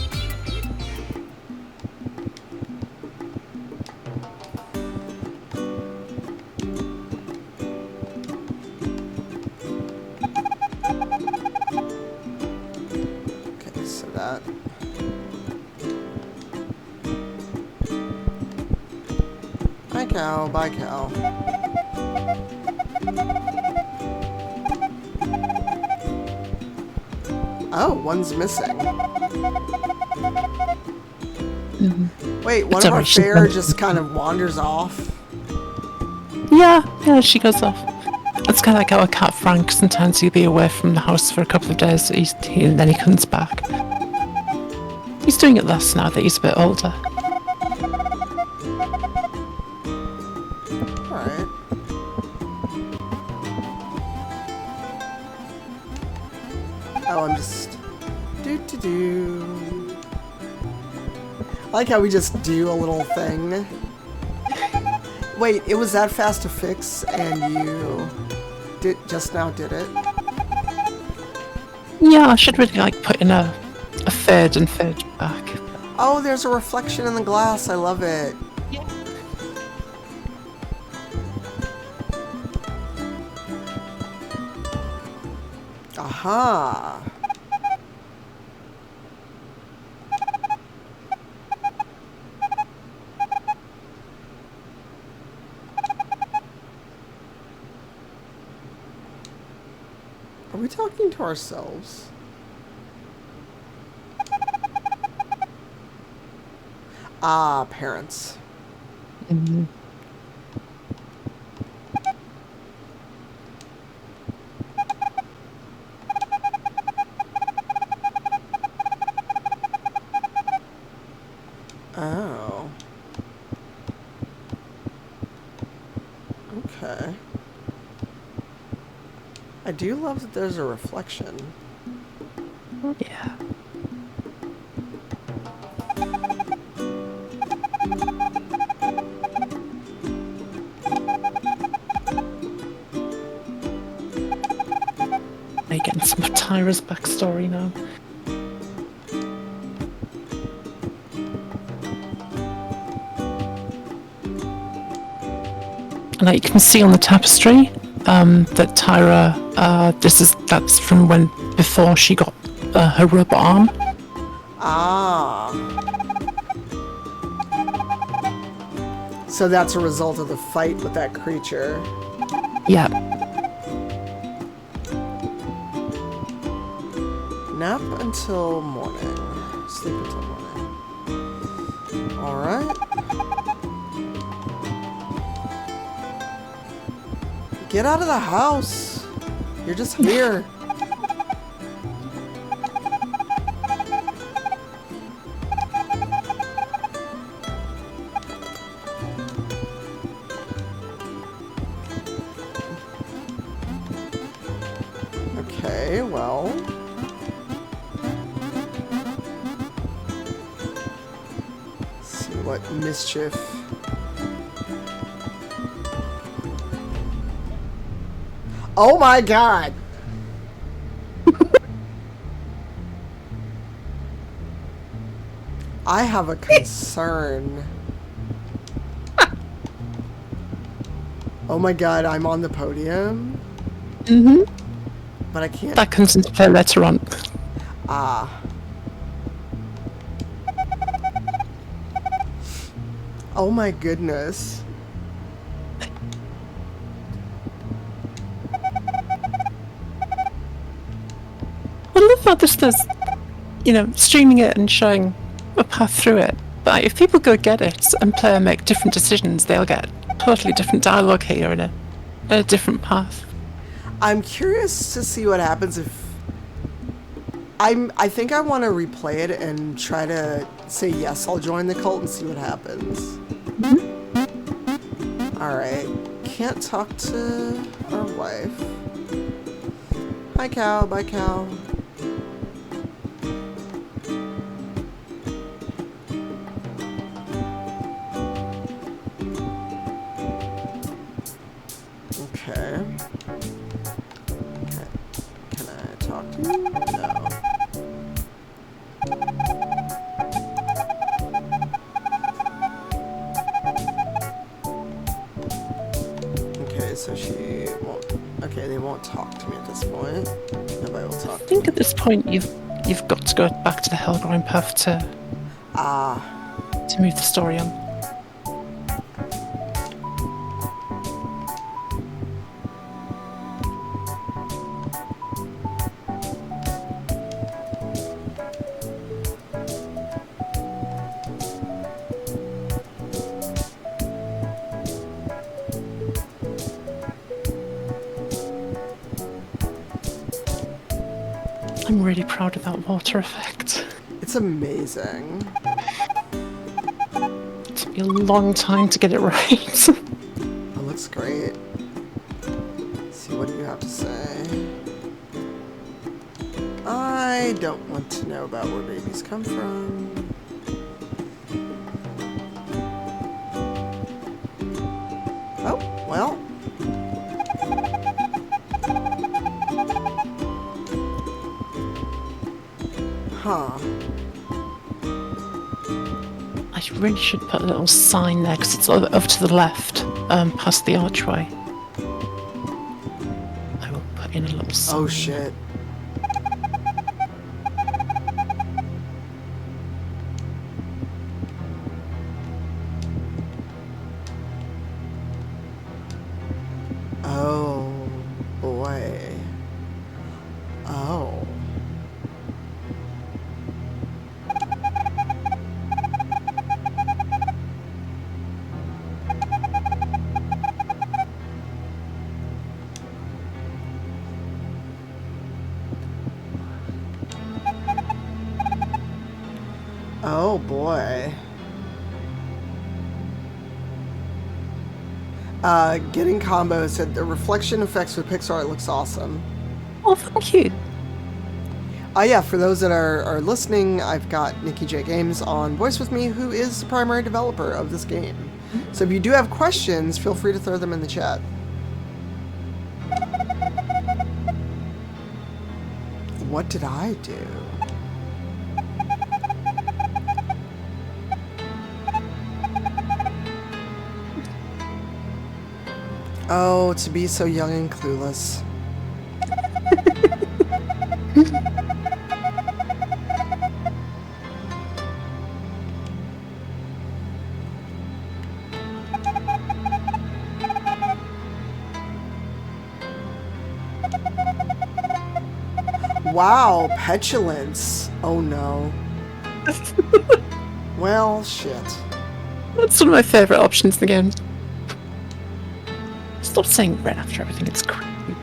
Okay, so that... Bye, cow. Bye, cow. Oh, one's missing. Wait, one of our fair just kind of wanders off? Yeah, she goes off. It's kind of like our cat Frank. Sometimes he'll be away from the house for a couple of days, and then he comes back. He's doing it less now that he's a bit older. Alright. Oh, I'm just... Do-do-do. I like how we just do a little thing. Wait, it was that fast to fix, and you just now did it? Yeah, I should really like put in a fade and fade back. Oh, there's a reflection in the glass. I love it. Aha. Are we talking to ourselves? Ah, parents. Mm-hmm. Oh. Okay. I do love that there's a reflection. Yeah. I getting some of Tyra's backstory now. And like you can see on the tapestry, that Tyra, that's from before she got her rubber arm. Ah. So that's a result of the fight with that creature. Yeah. Nap until morning. Sleep until morning. Alright. Get out of the house. You're just here. Okay, well. Let's see what mischief. Oh my god! I have a concern. Oh my god, I'm on the podium? Mm-hmm. But I can't... That comes into play later on. Ah. Oh my goodness. I love how this does, streaming it and showing a path through it. But if people go get it and play and make different decisions, they'll get totally different dialogue here and a different path. I'm curious to see what happens if... I think I want to replay it and try to say yes, I'll join the cult and see what happens. Mm-hmm. Alright. Can't talk to our wife. Hi, cow. Bye, cow. Okay. Can I talk to you? No. Okay, so she won't... Okay, they won't talk to me at this point. Nobody will talk to me. I think at this point you've got to go back to the Hellgrind path to move the story on. I'm really proud of that water effect. It's amazing. It took me a long time to get it right. It looks great. Let's see, what do you have to say? I don't want to know about where babies come from. Oh, well. Huh. I really should put a little sign there because it's over to the left, past the archway. I will put in a little sign. Oh shit. Oh boy. Oh. Oh boy. Getting Combo said the reflection effects with Pixar art looks awesome. Oh, thank you. Yeah, for those that are listening, I've got NikkiJay Games on voice with me, who is the primary developer of this game. So if you do have questions, feel free to throw them in the chat. What did I do? Oh, to be so young and clueless. Wow, petulance. Oh no. Well, shit. That's one of my favourite options in the game. Stop saying right after everything, it's creepy.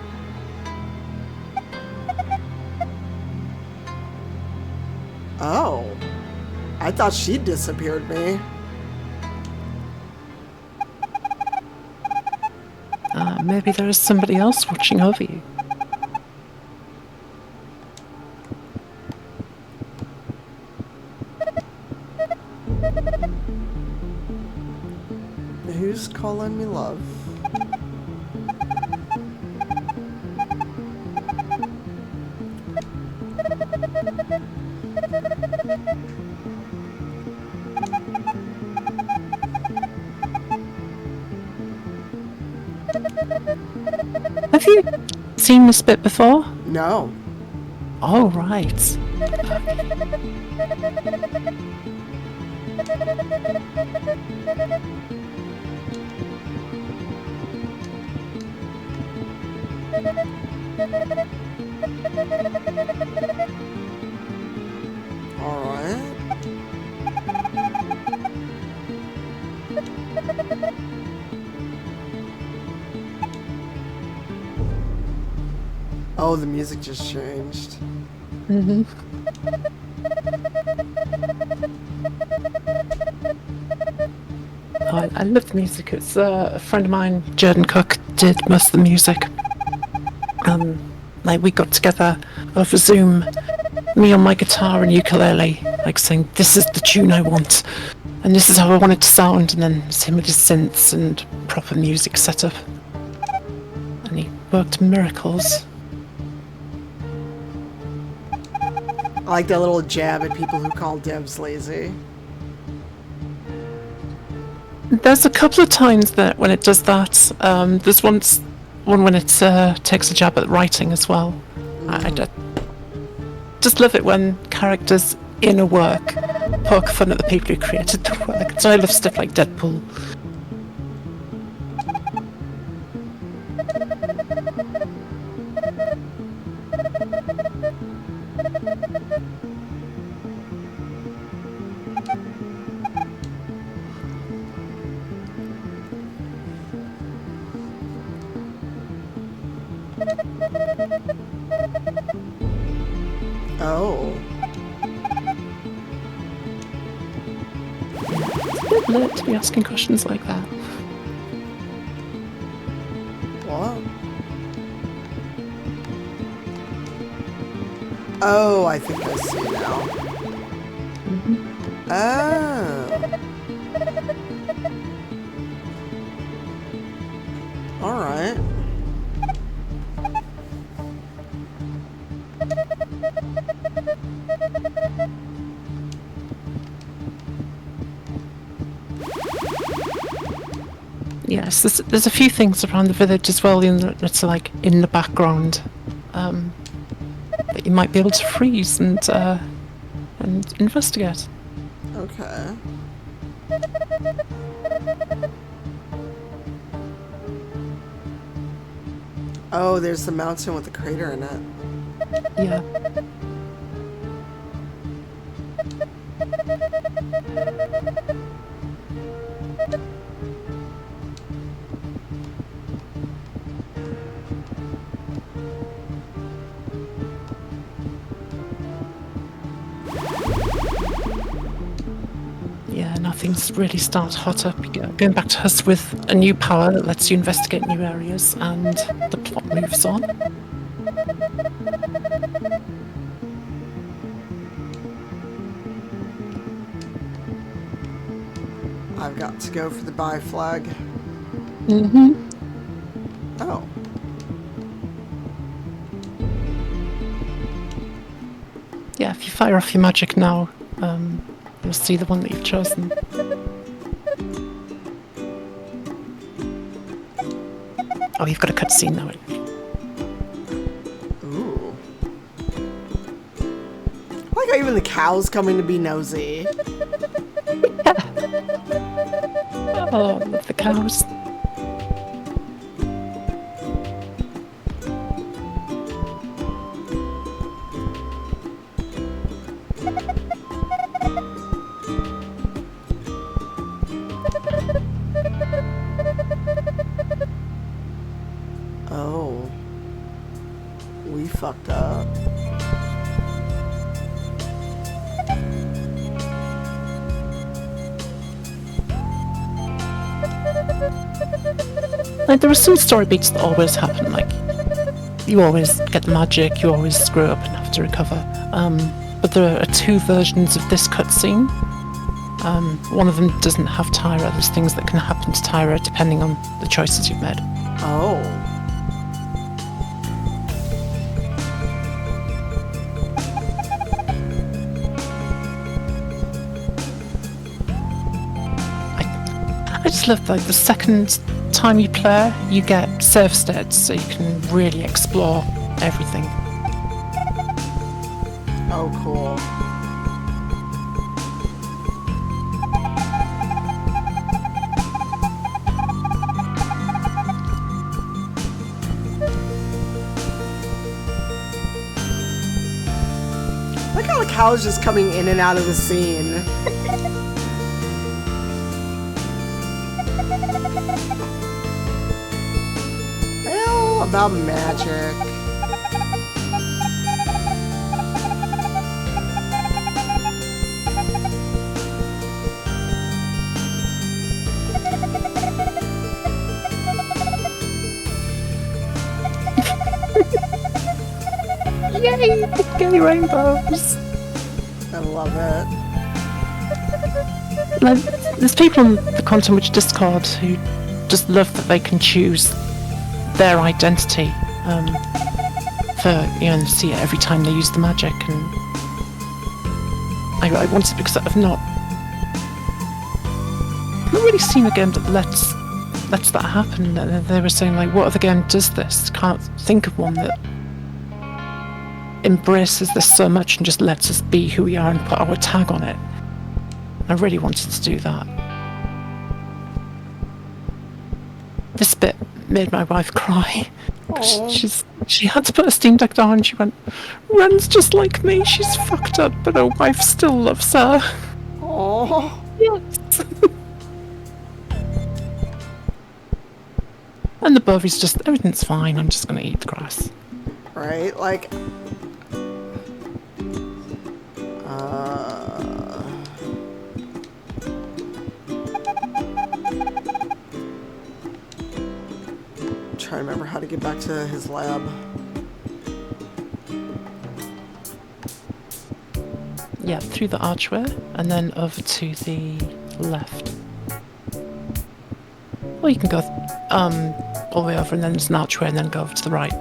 Oh. I thought she disappeared me. Maybe there is somebody else watching over you. Who's calling me love? Have you seen this bit before? No. Oh, right. Alright. Oh, the music just changed. Mm-hmm. Oh, I love the music. It's a friend of mine, Jordan Cook, did most of the music. Like we got together over Zoom, me on my guitar and ukulele, like saying, "This is the tune I want, and this is how I want it to sound." And then it's him with his synths and proper music setup, and he worked miracles. I like that little jab at people who call devs lazy. There's a couple of times that when it does that. There's one when it takes a jab at writing as well. I just love it when characters in a work poke fun at the people who created the work. So I love stuff like Deadpool. Oh. It's a bit lit to be asking questions like that. What? Oh, I think I see now. Mm-hmm. Oh. Alright. Yes, there's a few things around the village as well that's like in the background that you might be able to freeze and investigate. Okay. Oh, there's the mountain with the crater in it. Yeah. Yeah, now things really start hot up. Going back to us with a new power that lets you investigate new areas, and the plot moves on. I've got to go for the buy flag. Mm-hmm. Oh. Yeah, if you fire off your magic now, you'll see the one that you've chosen. Oh, you've got a cutscene now. Ooh. I like how even the cow's coming to be nosy. Oh, I love the cows. Oh. We fucked up. Like, there are some story beats that always happen, like, you always get the magic, you always screw up and have to recover. But there are 2 versions of this cutscene. One of them doesn't have Tyra. There's things that can happen to Tyra depending on the choices you've made. Oh. I just love, like, the second time you play, you get save states, so you can really explore everything. Oh, cool. Look how the cow's just coming in and out of the scene. Well, about magic. Yay! Gay rainbows! I love it. Like, there's people on the Quantum Witch Discord who just love that they can choose their identity for, you know, see it every time they use the magic, and I wanted it because I've not really seen a game that lets that happen. They were saying, like, what other game does this? Can't think of one that embraces this so much and just lets us be who we are and put our tag on it. I really wanted to do that. This bit made my wife cry. She had to put a Steam Deck down and she went, Ren's just like me, she's fucked up, but her wife still loves her. Oh. Yes. And the Bovie's just, everything's fine, I'm just gonna eat the grass. Right, like... Trying to remember how to get back to his lab. Yeah, through the archway, and then over to the left. Or you can go all the way over, and then there's an archway, and then go over to the right.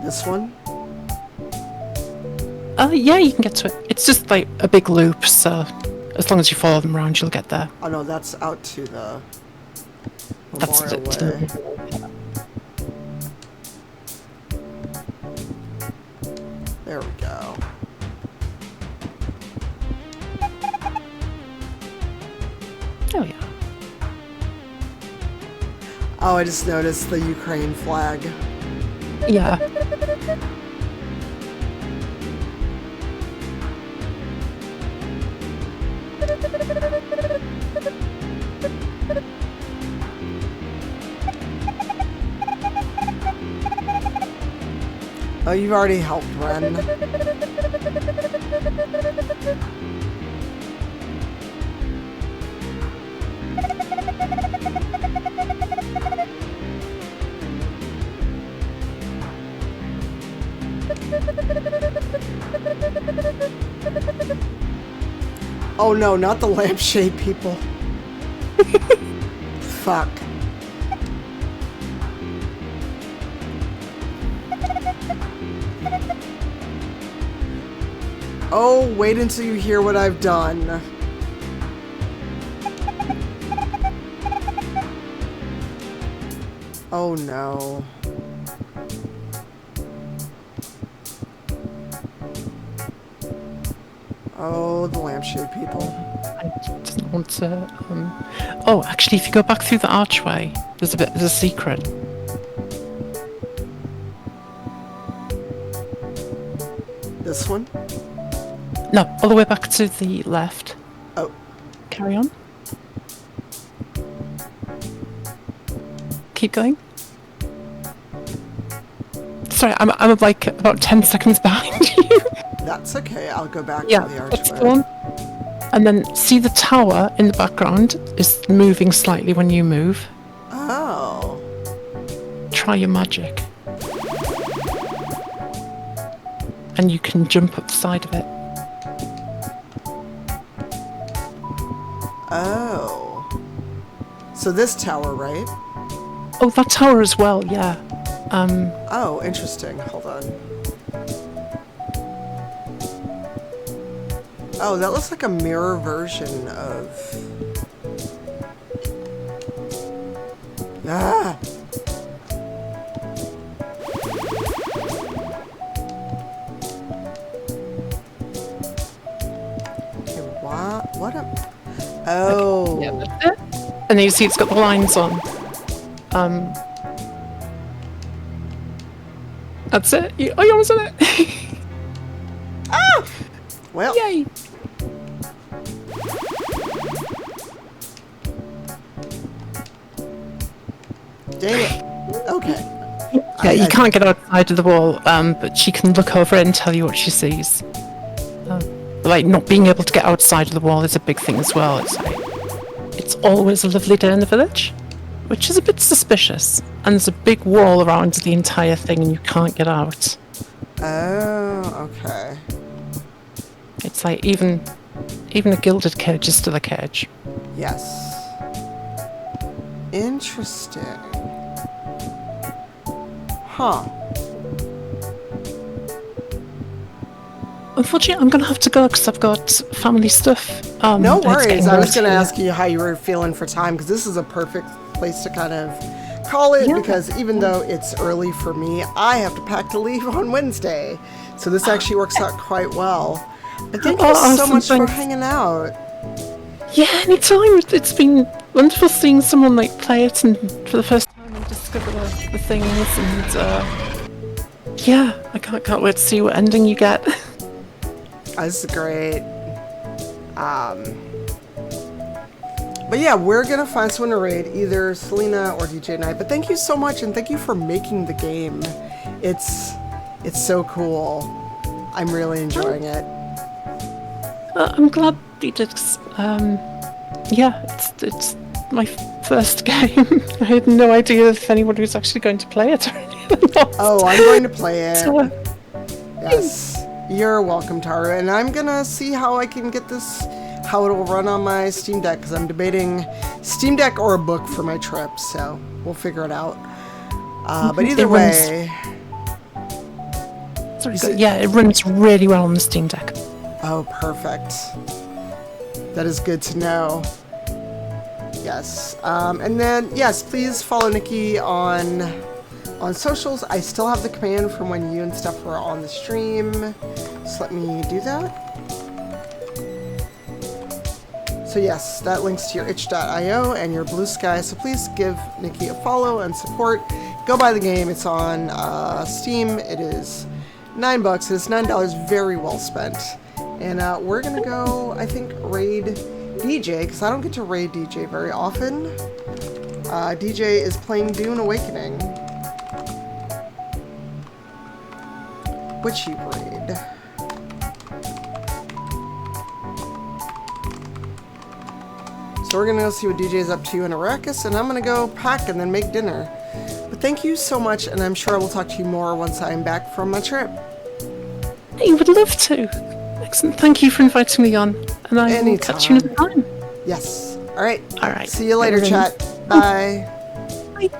This one? Yeah, you can get to it. It's just like a big loop, so as long as you follow them around, you'll get there. Oh no, that's out to the That's Memorial it. Way. There we go. Oh yeah. Oh, I just noticed the Ukraine flag. Yeah. Oh, you've already helped Ren. Oh no, not the lampshade people. Fuck. Oh, wait until you hear what I've done. Oh no. Oh, the lampshade people. I just want to. Oh, actually, if you go back through the archway, there's a secret. This one? No, all the way back to the left. Oh. Carry on. Keep going. Sorry, I'm like about 10 seconds behind you. That's okay, I'll go back Yeah, to the that's the archway. one. And then see the tower in the background is moving slightly when you move. Oh. try your magic. And you can jump up the side of it. Oh. So this tower, right? Oh, that tower as well, yeah. Oh, interesting. Hold on. Oh, that looks like a mirror version of... Ah! Okay, what a... Oh. Okay, yeah, that's it. And then you see it's got the lines on. That's it. You almost done it. Ah! Well. Yay. Dang it. Okay. Yeah, you can't get outside of the wall, but she can look over it and tell you what she sees. Like, not being able to get outside of the wall is a big thing as well. It's like, it's always a lovely day in the village, which is a bit suspicious. And there's a big wall around the entire thing and you can't get out. Oh, okay. It's like, even a gilded cage is still a cage. Yes. Interesting. Huh. Unfortunately, I'm going to have to go because I've got family stuff. No worries. I was going to here. ask you how you were feeling for time, because this is a perfect place to kind of call it, because even though it's early for me, I have to pack to leave on Wednesday. So this actually works out quite well. But thank you so much for hanging out. Yeah, anytime. It's been wonderful seeing someone like play it and for the first time and discover the things. And yeah, I can't wait to see what ending you get. This is great. But yeah, we're gonna find someone to raid, either Selena or DJ Knight. But thank you so much, and thank you for making the game. It's so cool. I'm really enjoying it. I'm glad you did. Yeah, it's my first game. I had no idea if anybody was actually going to play it or anything. Oh, I'm going to play it. So, yes. You're welcome, Taru. And I'm gonna see how I can get this, how it'll run on my Steam Deck, because I'm debating Steam Deck or a book for my trip, so we'll figure it out. But either way... Yeah, it runs really well on the Steam Deck. Oh, perfect. That is good to know. Yes. And then, yes, please follow Nikki on socials. I still have the command from when you and stuff were on the stream. Just let me do that. So yes, that links to your itch.io and your Blue Sky. So please give Nikki a follow and support. Go buy the game. It's on Steam. It is $9. It is $9 very well spent. And we're gonna go, I think, raid DJ, because I don't get to raid DJ very often. DJ is playing Dune Awakening. Witchy raid. So we're gonna go see what DJ is up to in Arrakis, and I'm gonna go pack and then make dinner. But thank you so much, and I'm sure I will talk to you more once I'm back from my trip. I would love to. Excellent. Thank you for inviting me on, and I will catch you another time. Yes. All right. All right. See you later, chat. Bye. Bye.